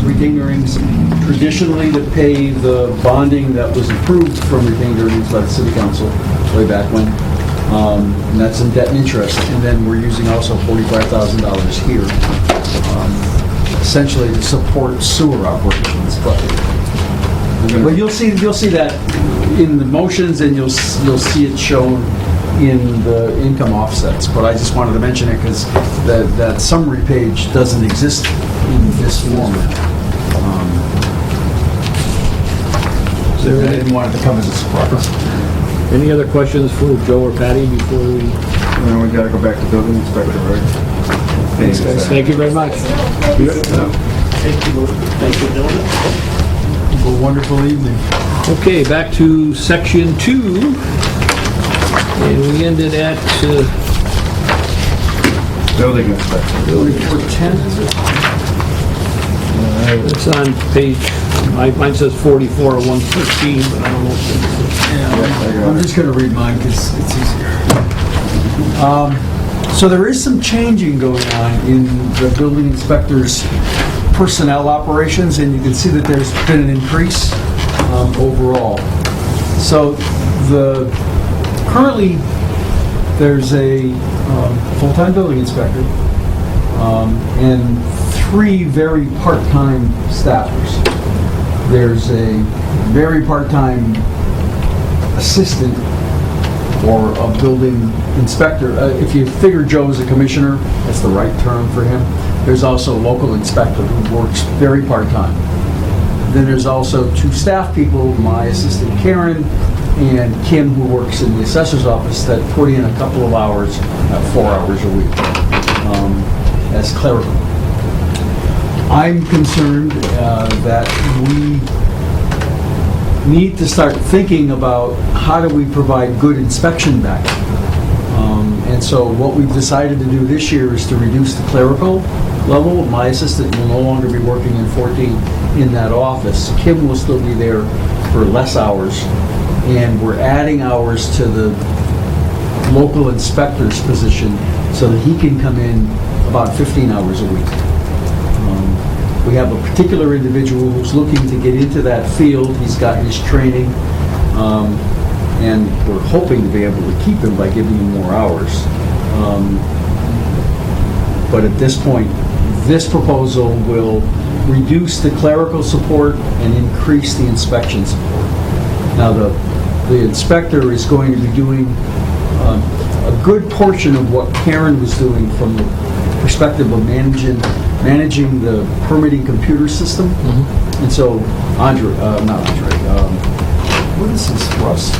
retained earnings traditionally to pay the bonding that was approved from retained earnings by the city council way back when. And that's in debt and interest. And then we're using also $45,000 here, essentially to support sewer operations. But you'll see that in the motions, and you'll see it shown in the income offsets. But I just wanted to mention it because that summary page doesn't exist in this format. I didn't want it to come as a surprise. Any other questions for Joe or Patty before we... Now we gotta go back to building inspector, right? Thanks, guys. Thank you very much. Thank you, gentlemen. Have a wonderful evening. Okay, back to section 2. And we ended at Building inspector. Report 10, is it? it's on page, mine says 44 or 113, but I don't know. I'm just going to read mine because it's easier. So there is some changing going on in the building inspector's personnel operations, and you can see that there's been an increase overall. So currently there's a full-time building inspector and 3 very part-time staffers. There's a very part-time assistant or a building inspector. If you figure Joe is a commissioner, that's the right term for him. There's also a local inspector who works very part-time. Then there's also 2 staff people, my assistant Karen, and Kim, who works in the assessor's office, that put in a couple of hours, 4 hours a week, as clerical. I'm concerned that we need to start thinking about how do we provide good inspection back. And so what we've decided to do this year is to reduce the clerical level. My assistant will no longer be working in 14 in that office. Kim will still be there for less hours, and we're adding hours to the local inspector's position so that he can come in about 15 hours a week. We have a particular individual who's looking to get into that field. He's got his training, and we're hoping to be able to keep him by giving him more hours. But at this point, this proposal will reduce the clerical support and increase the inspection support. Now, the inspector is going to be doing a good portion of what Karen was doing from the perspective of managing the permitting computer system. And so what is this, Russ?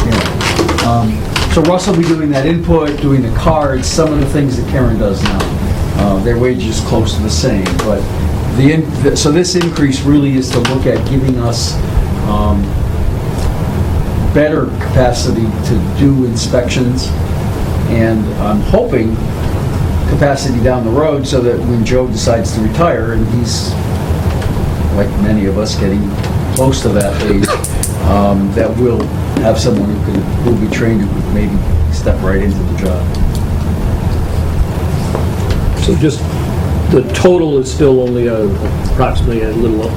Yeah. So Russ will be doing that input, doing the cards, some of the things that Karen does now. Their wage is close to the same, but so this increase really is to look at giving us better capacity to do inspections, and I'm hoping capacity down the road so that when Joe decides to retire, and he's, like many of us, getting close to that age, that we'll have someone who will be trained who could maybe step right into the job. So just, the total is still only approximately a little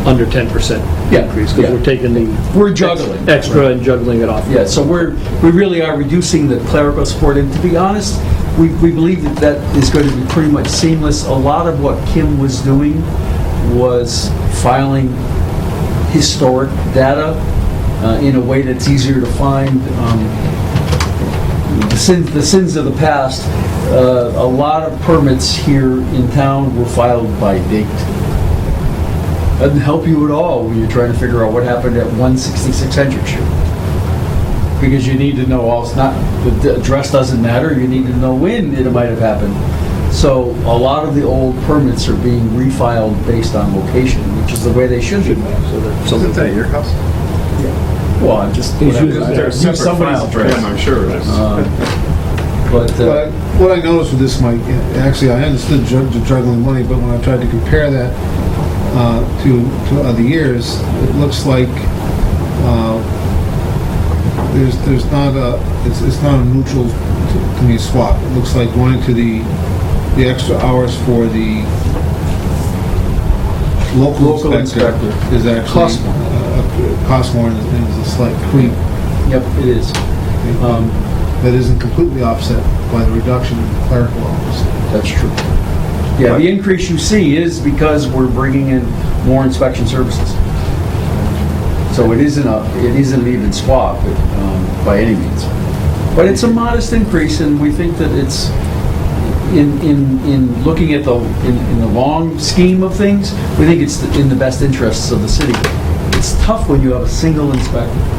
under 10% increase, because we're taking We're juggling. extra and juggling it off. Yeah, so we really are reducing the clerical support, and to be honest, we believe that is going to be pretty much seamless. A lot of what Kim was doing was filing historic data in a way that's easier to find. The sins of the past, a lot of permits here in town were filed by date. Doesn't help you at all when you're trying to figure out what happened at 166 Hendrick Street. Because you need to know the address doesn't matter, you need to know when it might have happened. So a lot of the old permits are being refiled based on location, which is the way they should be. Isn't that your house? Well, I'm just... He's using There's separate somebody's file for address. him, I'm sure. But What I noticed with this, Mike, actually, I understood juggling money, but when I tried to compare that to other years, it looks like there's not it's not a neutral to me swap. It looks like going to the extra hours for the local inspector is actually cost more and is a slight creep. Yep, it is. That isn't completely offset by the reduction in the clerical hours. That's true. Yeah, the increase you see is because we're bringing in more inspection services. So it isn't an even swap by any means. But it's a modest increase, and we think that it's in looking at in the long scheme of things, we think it's in the best interests of the city. It's tough when you have a single inspector.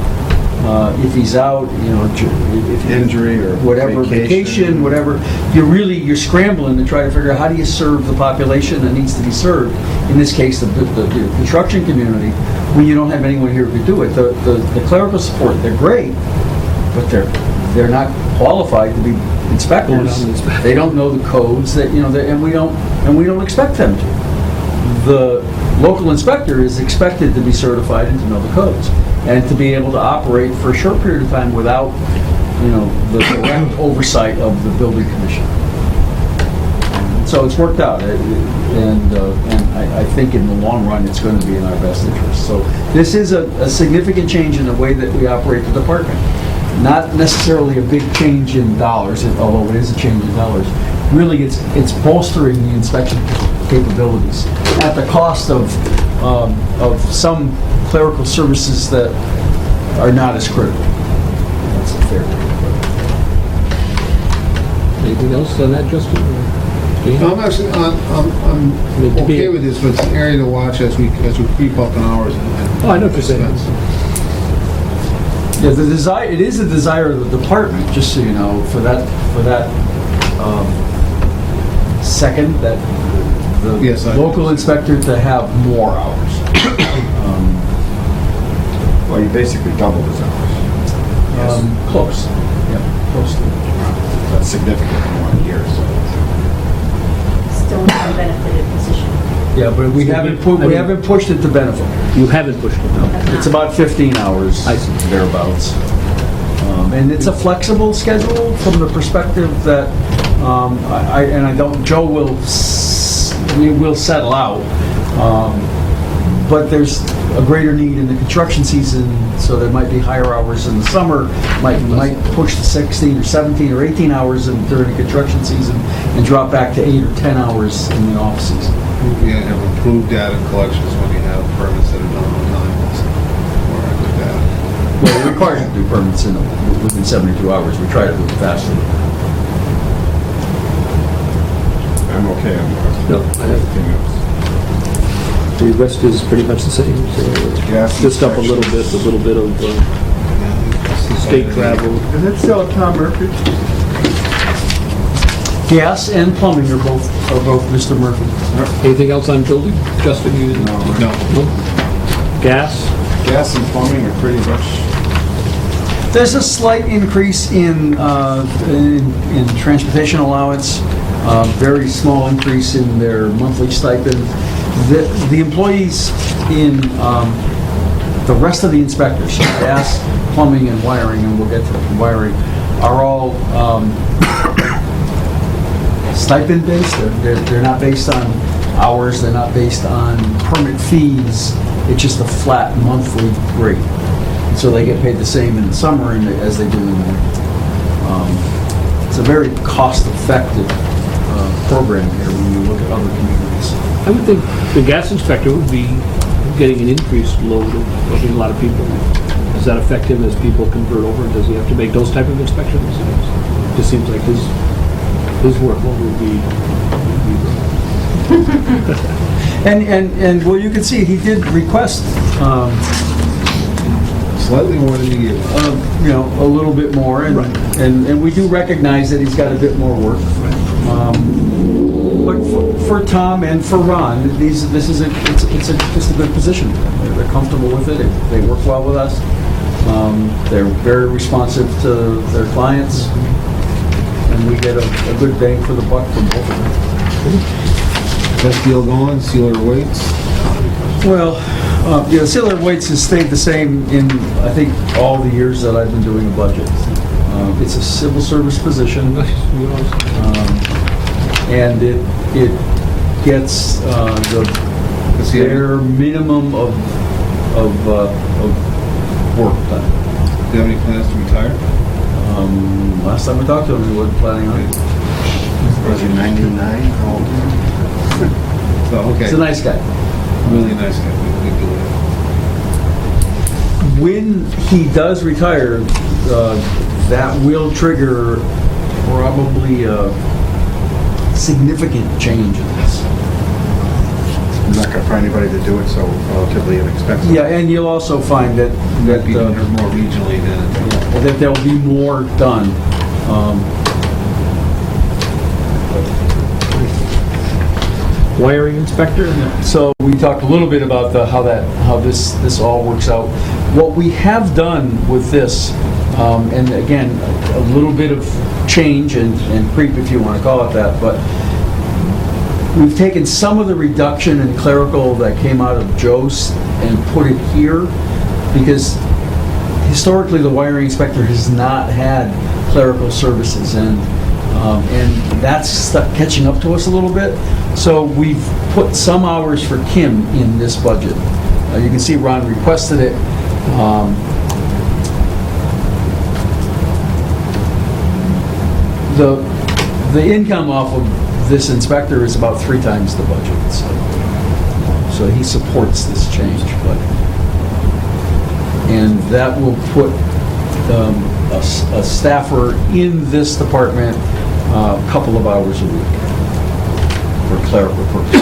If he's out, if Injury or whatever, vacation, whatever, you're scrambling to try to figure out how do you serve the population that needs to be served. In this case, the construction community, when you don't have anyone here who can do it. The clerical support, they're great, but they're not qualified to be inspectors. They don't know the codes and we don't expect them to. The local inspector is expected to be certified and to know the codes and to be able to operate for a short period of time without, the direct oversight of the building commission. So it's worked out, and I think in the long run it's going to be in our best interest. So this is a significant change in the way that we operate the department. Not necessarily a big change in dollars, although it is a change in dollars. Really, it's bolstering the inspection capabilities at the cost of some clerical services that are not as critical. That's a fair thing. Anything else on that, Justin? I'm actually I'm okay with this, but it's an area to watch as we creep up in hours. Oh, I know what you're saying. Yeah, the desire, it is a desire of the department, just so you know, for that second, that Yes, the I local inspector to have more hours. Well, you basically doubled his hours. Close, yeah, close to. That's significant in 1 year, so. Still an unbenefited position. Yeah, but we haven't pushed it to benefit. You haven't pushed it, no. It's about 15 hours, I see. thereabouts. And it's a flexible schedule from the perspective that, Joe will settle out. But there's a greater need in the construction season, so there might be higher hours in the summer, might push to 16 or 17 or 18 hours during the construction season and drop back to 8 or 10 hours in the off season. We have improved data collections when you have permits that are done on time. That's more good data. Well, we're required to do permits within 72 hours. We try to do it faster. I'm okay on No, everything else. the rest is pretty much the same, so Gas just up a little bit of state travel. Is it still Tom Murphy? Gas and plumbing are both Mr. Murphy. Anything else on building? Justin, you? No. No? Gas and plumbing are pretty much. There's a slight increase in transportation allowance, very small increase in their monthly stipend. The employees in the rest of the inspectors, gas, plumbing, and wiring, and we'll get to wiring, are all stipend based. They're not based on hours. They're not based on permit fees. It's just a flat monthly rate. And so they get paid the same in the summer as they do in the winter. It's a very cost-effective program here when you look at other communities. I would think the gas inspector would be getting an increased load of a lot of people. Does that affect him as people convert over? Does he have to make those type of inspections? It just seems like his workload would be And well, you can see he did request, Slightly more than you give. a little bit more, and we do recognize that he's got a bit more work. But for Tom and for Ron, it's a good position. They're comfortable with it. They work well with us. They're very responsive to their clients, and we get a good bang for the buck from both of them. Best deal going, sealer weights. Well, sealer weights has stayed the same in, I think, all the years that I've been doing a budget. It's a civil service position, and it gets the bare minimum of work done. Do you have any plans to retire? Last time I talked to him, he wasn't planning on it. Was he 99? So, okay. He's a nice guy. Really nice guy. We do it. When he does retire, that will trigger probably a significant change in this. You're not going to find anybody to do it so relatively inexpensive. Yeah, and you'll also find that Be done more regionally than. that there'll be more done. wiring inspector. So we talked a little bit about how this all works out. What we have done with this, and again, a little bit of change and creep, if you want to call it that, but we've taken some of the reduction in clerical that came out of Joe's and put it here, because historically the wiring inspector has not had clerical services, and that's catching up to us a little bit. So we've put some hours for Kim in this budget. You can see Ron requested it. The income off of this inspector is about 3 times the budget. So he supports this change. And that will put a staffer in this department a couple of hours a week for clerical purposes.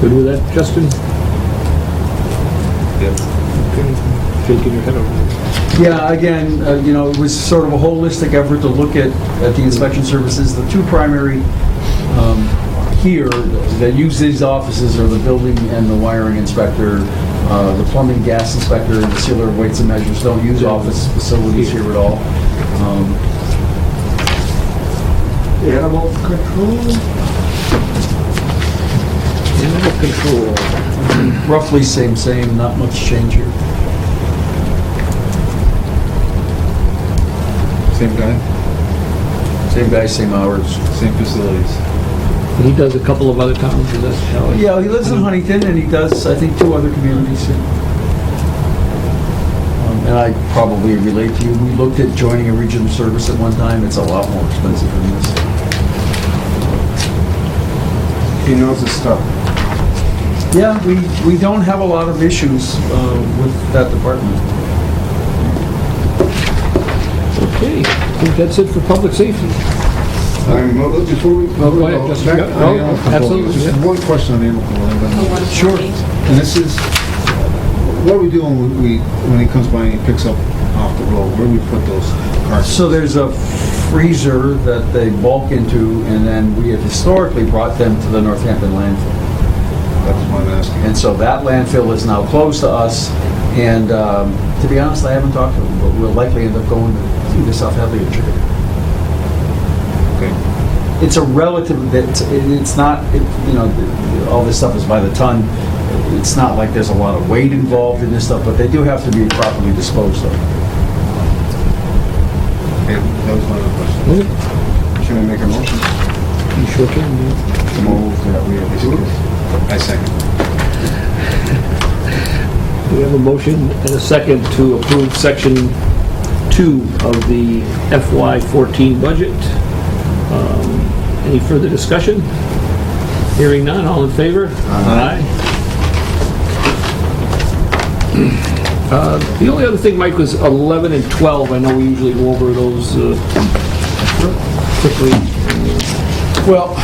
Good with that, Justin? Shaking your head over there. Yeah, again, it was sort of a holistic effort to look at the inspection services. The two primary here that use these offices are the building and the wiring inspector. The plumbing, gas inspector, and the sealer of weights and measures don't use office facilities here at all. Animal control? Animal control. Roughly same, not much change here. Same guy, Same guy, same hours. same facilities. He does a couple of other towns, is that how? Yeah, he lives in Huntington, and he does, I think, 2 other communities. And I probably relate to you. We looked at joining a regional service at one time. It's a lot more expensive than this. He knows his stuff. Yeah, we don't have a lot of issues with that department. Okay, I think that's it for public safety. Before we... Go ahead, just back. Absolutely. Just one question on animal control. Sure. And this is, what do we do when he comes by and he picks up off the road? Where do we put those carcasses? So there's a freezer that they bulk into, and then we have historically brought them to the Northampton landfill. That's what I'm asking. And so that landfill is now closed to us, and to be honest, I haven't talked to them, but we'll likely end up going to either South Hadley or Chicken. Okay. It's a relative, it's not, all this stuff is by the ton. It's not like there's a lot of weight involved in this stuff, but they do have to be properly disposed of. Okay, that was my other question. Should I make a motion? You sure can, yeah. Move that we have I second. We have a motion and a second to approve section 2 of the FY14 budget. Any further discussion? Hearing none, all in favor? Aye. The only other thing, Mike, was 11 and 12. I know we usually go over those quickly. Well,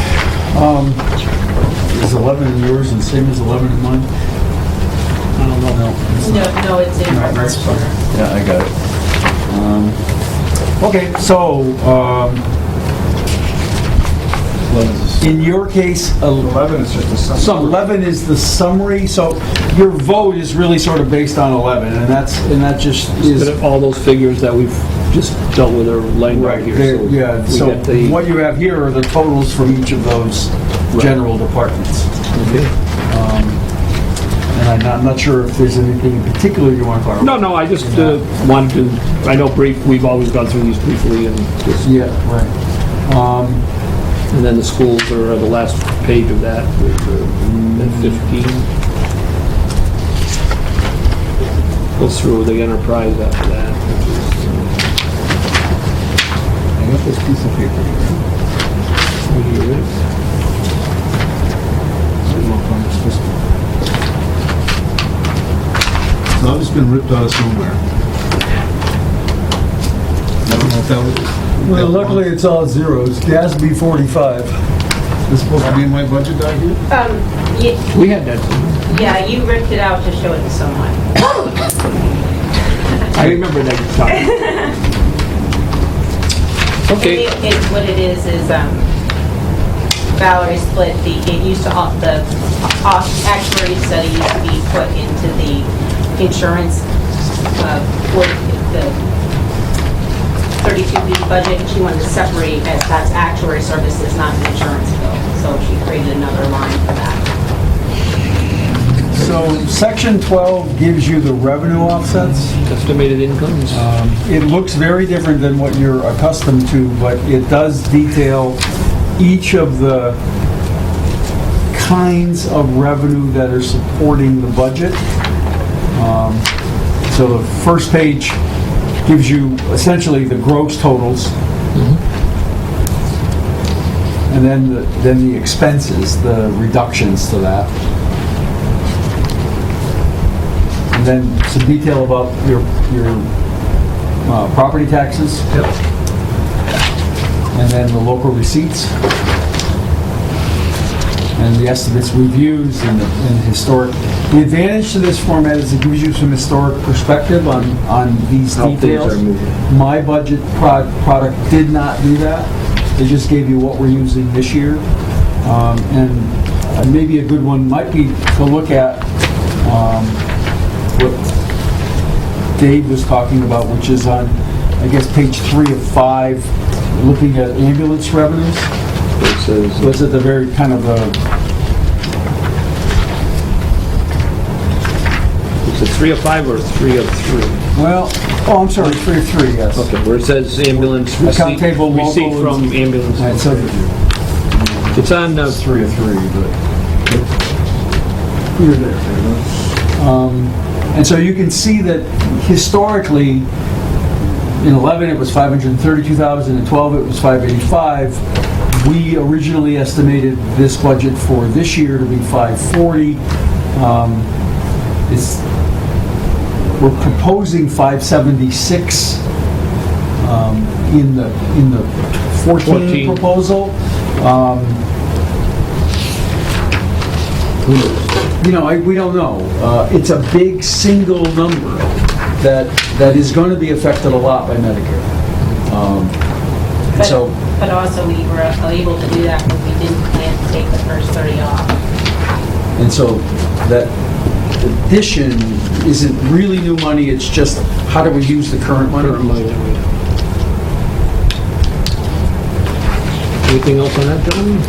is 11 in yours and same as 11 in mine? I don't know. No, it's not. No, it's in Right, that's reverse fine. order. Yeah, I got it. Okay, so, in your case, 11 is just a sum. 11 is the summary, so your vote is really sort of based on 11, and that just is... All those figures that we've just dealt with are laying right here. There- Yeah, we so get the- what you have here are the totals from each of those general departments. Okay. And I'm not sure if there's anything in particular you want to talk about. No, I just wanted to, I know we've always gone through these briefly and just, Yeah, right. and then the schools are the last page of that with and 15. Goes through the enterprise after that. I got this piece of paper here. What do you read? I don't know if I'm supposed to... It's obviously been ripped out of somewhere. I don't know if that was... Well, luckily it's all zeros. GASB 45. This supposed to be in my budget down here? We had that. Yeah, you ripped it out to show it to someone. I remember that time. Okay. What it is Valerie split it used to, the actuary study used to be put into the insurance, for the 32B budget, and she wanted to separate as that's actuary services, not an insurance bill. So she created another line for that. So section 12 gives you the revenue offsets. Estimated incomes. It looks very different than what you're accustomed to, but it does detail each of the kinds of revenue that are supporting the budget. So the first page gives you essentially the gross totals, and then the expenses, the reductions to that. And then some detail about your property taxes. And then the local receipts. and the estimates we've used and historic. The advantage to this format is it gives you some historic perspective on these How things details. are moving. My budget product did not do that. It just gave you what we're using this year. And maybe a good one might be to look at what Dave was talking about, which is on, I guess, page 3 of 5, looking at ambulance revenues. It says, Was it the very kind of is it 3 of 5 or 3 of 3? well, oh, I'm sorry, 3 of 3, yes. Okay, where it says ambulance Account receipt, table, receipt local, from ambulance. All right, so It's on, 3 of 3, but you're there. and so you can see that historically, in 11 it was 532,000, in 12 it was 585. We originally estimated this budget for this year to be 540. We're proposing 576 in the 14 proposal. We don't know. It's a big single number that is going to be affected a lot by Medicare. But also we were able to do that when we didn't plan to take the first 30 off. And so that addition isn't really new money, it's just how do we use the current money? Anything else on that, John?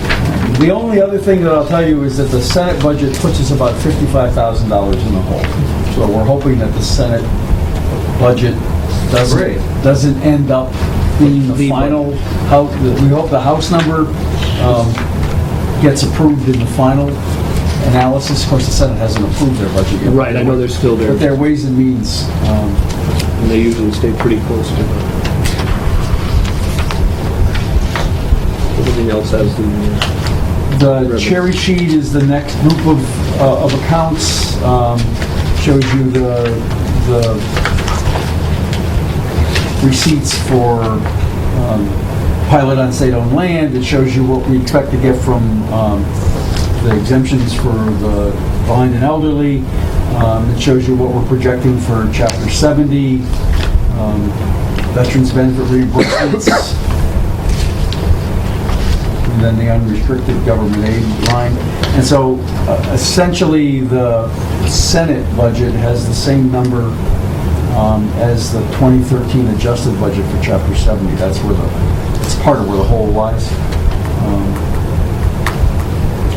The only other thing that I'll tell you is that the Senate budget puts us about $55,000 in the hole. So we're hoping that the Senate budget doesn't end up being the final. We hope the House number gets approved in the final analysis. Of course, the Senate hasn't approved their budget yet. Right, I know they're still there. But their Ways and Means. And they usually stay pretty close to it. Everything else has The cherry sheet is the next group of accounts. Shows you the receipts for pilot on state-owned land. It shows you what we expect to get from the exemptions for the blind and elderly. It shows you what we're projecting for Chapter 70, veterans benefit reimbursements, and then the unrestricted government aid line. And so essentially the Senate budget has the same number as the 2013 adjusted budget for Chapter 70. It's part of where the hole lies.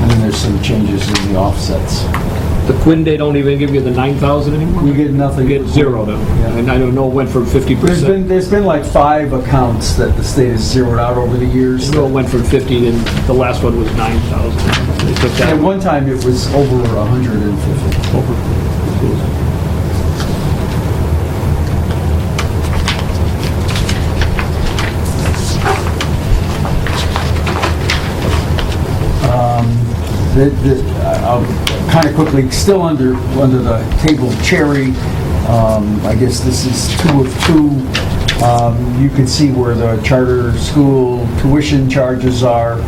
And then there's some changes in the offsets. The Quinn, they don't even give you the 9,000 anymore? We get nothing. You get zero then. Yeah. And I don't know, it went from 50%. There's been like 5 accounts that the state has zeroed out over the years. I know it went from 50 and the last one was 9,000. They took that. At one time, it was over 150. I'll kind of quickly, still under the table of cherry, I guess this is 2 of 2. You can see where the charter school tuition charges are.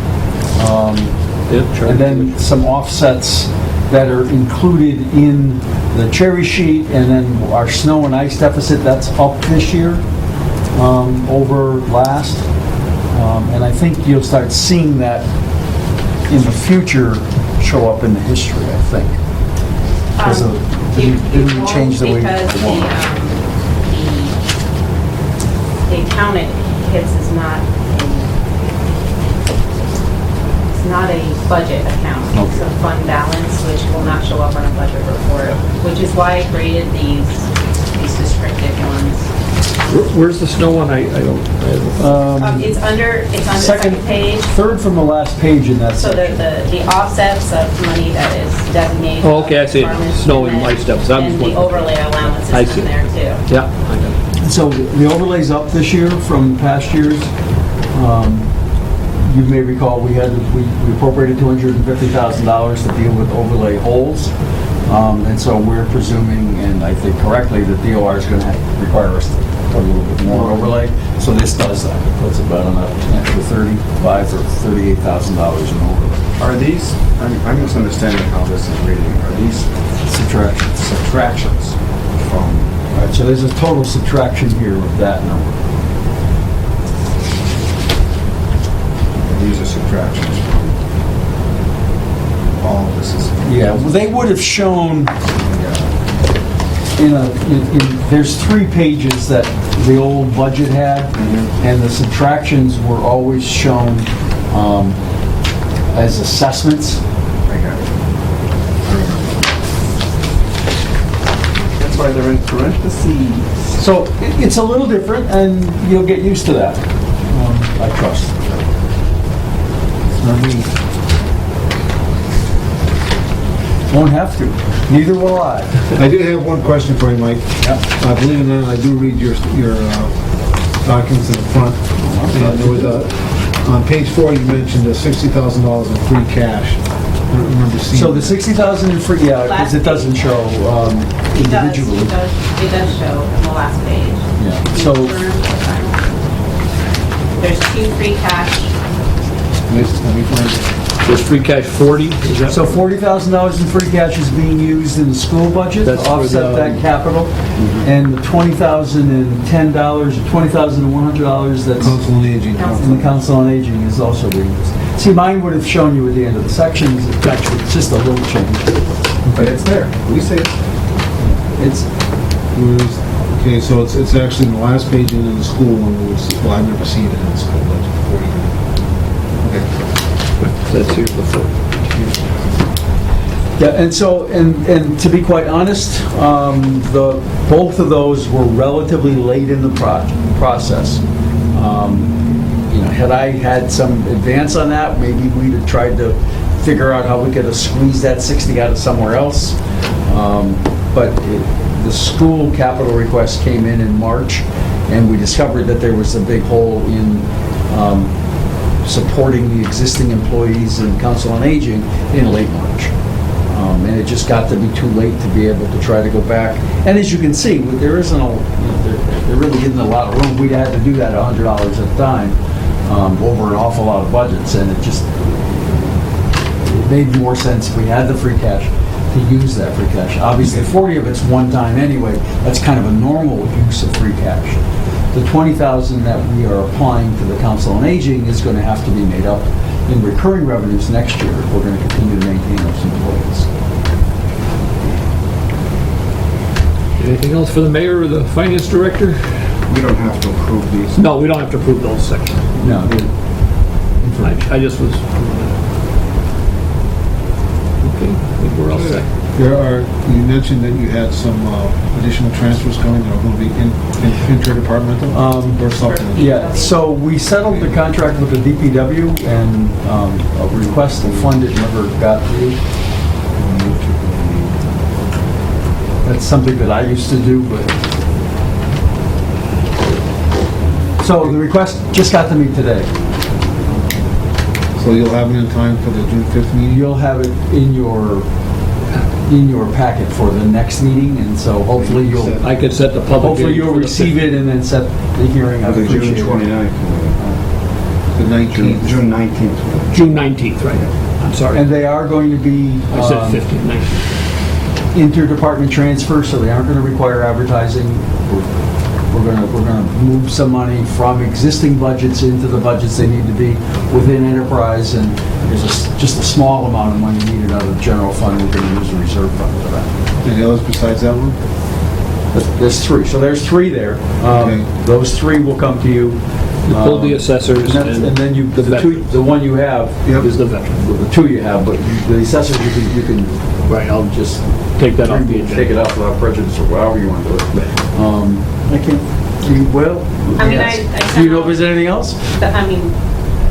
And then some offsets that are included in the cherry sheet, and then our snow and ice deficit, that's up this year over last. And I think you'll start seeing that in the future show up in the history, I think. Didn't we change the way we because want? the account it hits is not a budget account. It's a fund balance, which will not show up on a budget report, which is why I created these descriptive ones. Where's the snow one? I don't. It's under the second page. Third from the last page in that So section. the offsets of money that is designated. Oh, okay, I see. Departments, Snow and light steps. And the overlay allowance I is see. in there too. Yeah, I got it. So the overlay's up this year from past years. You may recall we appropriated $250,000 to deal with overlay holes. And so we're presuming, and I think correctly, that DOR is going to require us to put a little bit more overlay. So this does that. It puts about an extra $35,000 or $38,000 in overlay. Are these, I'm misunderstanding how this is reading, are these subtractions from, All right, so there's a total subtraction here of that number. these are subtractions from all of this is? Yeah, well, they would have shown Yeah. there's 3 pages that the old budget had, and the subtractions were always shown as assessments. I got it. That's why they're in parentheses. So it's a little different, and you'll get used to that, I trust. It's not me. Won't have to. Neither will I. I do have one question for you, Mike. Believe it or not, I do read your documents in the front. And there was on page 4, you mentioned $60,000 in free cash. I don't remember seeing. So the 60,000 in free, yeah, because it doesn't show individually. It does show on the last page. Yeah. So There's 2 free cash. Let me find it. There's free cash 40, is that? So $40,000 in free cash is being used in the school budget to That's for offset the- that capital, and the $20,010 or $20,100 that's Council on Aging. in the Council on Aging is also being used. See, mine would have shown you at the end of the sections, it's just a little change. But it's there. We see it. It's, Okay, so it's actually in the last page in the school one. Well, I've never seen it in the school budget. 40. Okay. That's here before. yeah, and so, and to be quite honest, both of those were relatively late in the process. Had I had some advance on that, maybe we'd have tried to figure out how we could have squeezed that 60 out of somewhere else. But the school capital request came in March, and we discovered that there was a big hole in supporting the existing employees in Council on Aging in late March. And it just got to be too late to be able to try to go back. And as you can see, there isn't there really isn't a lot of room. We had to do that $100 at a time over an awful lot of budgets, and it made more sense if we had the free cash to use that free cash. Obviously, 40 of it's one time anyway. That's kind of a normal use of free cash. The 20,000 that we are applying to the Council on Aging is going to have to be made up in recurring revenues next year if we're going to continue to maintain those employees. Anything else for the mayor or the finance director? We don't have to approve these. No, we don't have to approve those sections. No, I just was... Okay, I think we're all set. You mentioned that you had some additional transfers coming that are going to be interdepartmental or something. yeah, so we settled the contract with the DPW, and a request to fund it never got through. That's something that I used to do, but... So the request just got to me today. So you'll have it in time for the June 5th meeting? You'll have it in your packet for the next meeting, and so hopefully I could set the public... hopefully you'll hearing for the receive it and then set the hearing. I The June appreciate it. 29th. The 19th. June 19th. June 19th, right? I'm sorry. And they are going to be I said 15th, 19th. interdepartment transfers, so they aren't going to require advertising. We're going to move some money from existing budgets into the budgets they need to be within enterprise, and there's just a small amount of money needed out of the general fund. We're going to use the reserve fund for that. Any others besides that one? But there's 3, so there's 3 there. Okay. Those 3 will come to you. You pull the assessors And then you, the veterans. the one you have Is the veteran. well, the 2 you have, but the assessors, you can Right, I'll just take that off the agenda. take it off without prejudice, or however you want to do it. I can't, well, I mean, yes. I Do you know if there's anything else? I mean,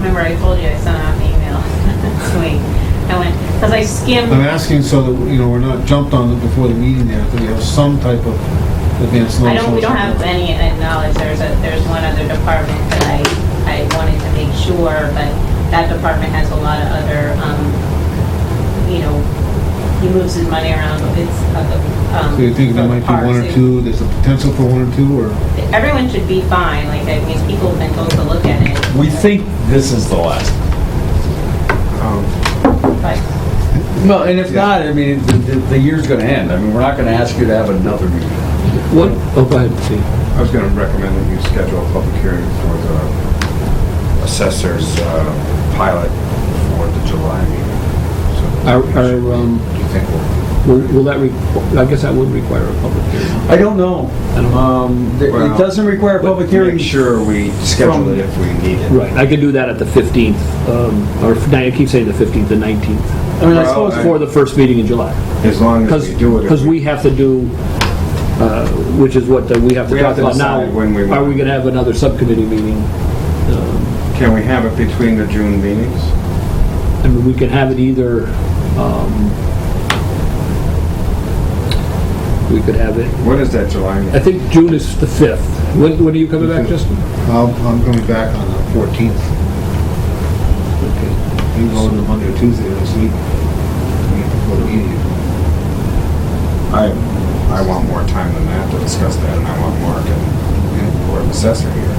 remember I told you I sent out an email this week. I went, because I skimmed. I'm asking so that, we're not jumped on it before the meeting there, that we have some type of advance notice. We don't have any knowledge. There's one other department that I wanted to make sure, but that department has a lot of other, he moves his money around. It's So you think there might be one or two, there's a potential for one or two, or? Everyone should be fine, like, I mean, people have been going to look at it, We think this is the last. but Well, and if not, I mean, the year's gonna end. I mean, we're not gonna ask you to have another meeting. What, oh, go ahead, Steve. I was going to recommend that you schedule a public hearing for the assessor's pilot for the July meeting. So, Our, do you think will that, I guess that would require a public hearing. I don't know. Well, It doesn't require a public Make hearing. sure we schedule it if we need it. Right, I could do that at the 15th, or I keep saying the 15th, the 19th, I mean, I Well, suppose for the first meeting in July. As long as we do it. Because we have to do, which is what we have to We talk have to about now. decide when we want. Are we going to have another subcommittee meeting? Can we have it between the June meetings? I mean, we can have it either, we could have it, What is that July I meeting? think June is the 5th. When are you coming back, Justin? I'm coming back on the 14th. Okay. You can go on the Monday or Tuesday this week. Go to meeting. I want more time than that to discuss that, and I want Mark and Board of Assessor here. I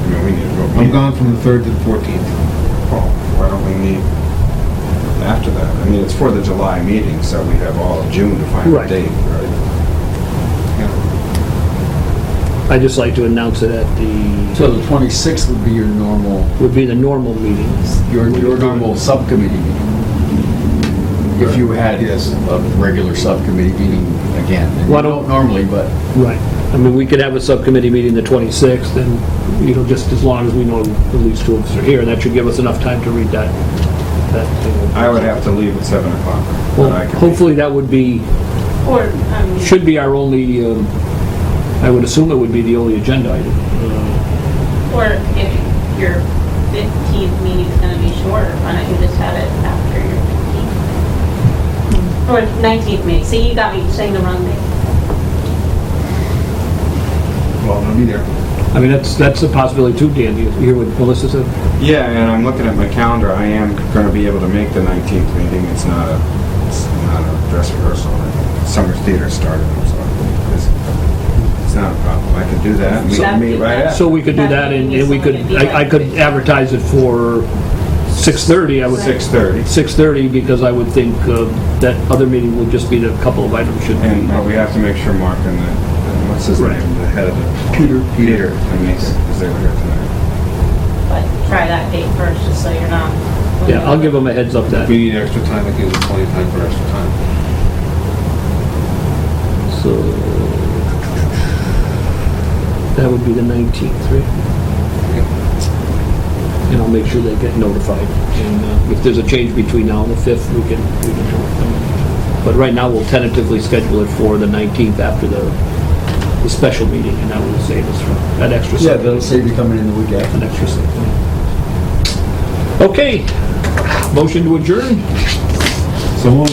mean, we need to go. I'm gone from the 3rd to the 14th. Oh, why don't we meet after that? I mean, it's for the July meeting, so we have all of June to find a Right. date, right? I'd just like to announce it at So the 26th would be your normal, would be the normal meeting. your normal subcommittee meeting. If you had Yes. a regular subcommittee meeting again. And Why you don't- don't normally, but Right. I mean, we could have a subcommittee meeting the 26th, and, just as long as we know at least two of us are here, that should give us enough time to read that thing. I would have to leave at 7 o'clock. Well, but I can- hopefully that would be, or, should be our only, I would assume it would be the only agenda item. or if your 15th meeting's gonna be shorter, why don't you just have it after your 15th? Or 19th meeting, see, you got me saying the wrong thing. Well, I'm gonna be there. I mean, that's a possibility too, Dan. You hear what Melissa said? Yeah, and I'm looking at my calendar, I am gonna be able to make the 19th meeting. It's not a dress rehearsal. Summer theater started, so it's not a problem. I could do that, and we can meet right after. So we could do that, and we could, I could advertise it for 6:30, I would say. 6:30. 6:30, because I would think that other meeting would just be the couple of items should be. And we have to make sure Mark and what's his Right. name, the head of the... Peter. Peter, I mean, is they were here tonight. But try that date first, just so you're not. Yeah, I'll give them a heads up that. If we need extra time, I give them plenty of time for extra time. So that would be the 19th, right? And I'll make sure they get notified. And if there's a change between now and the 5th, we can do it. But right now, we'll tentatively schedule it for the 19th after the special meeting, and that will save us from that extra. yeah, that'll save you coming in the week after. An extra second. Okay, motion to adjourn? So,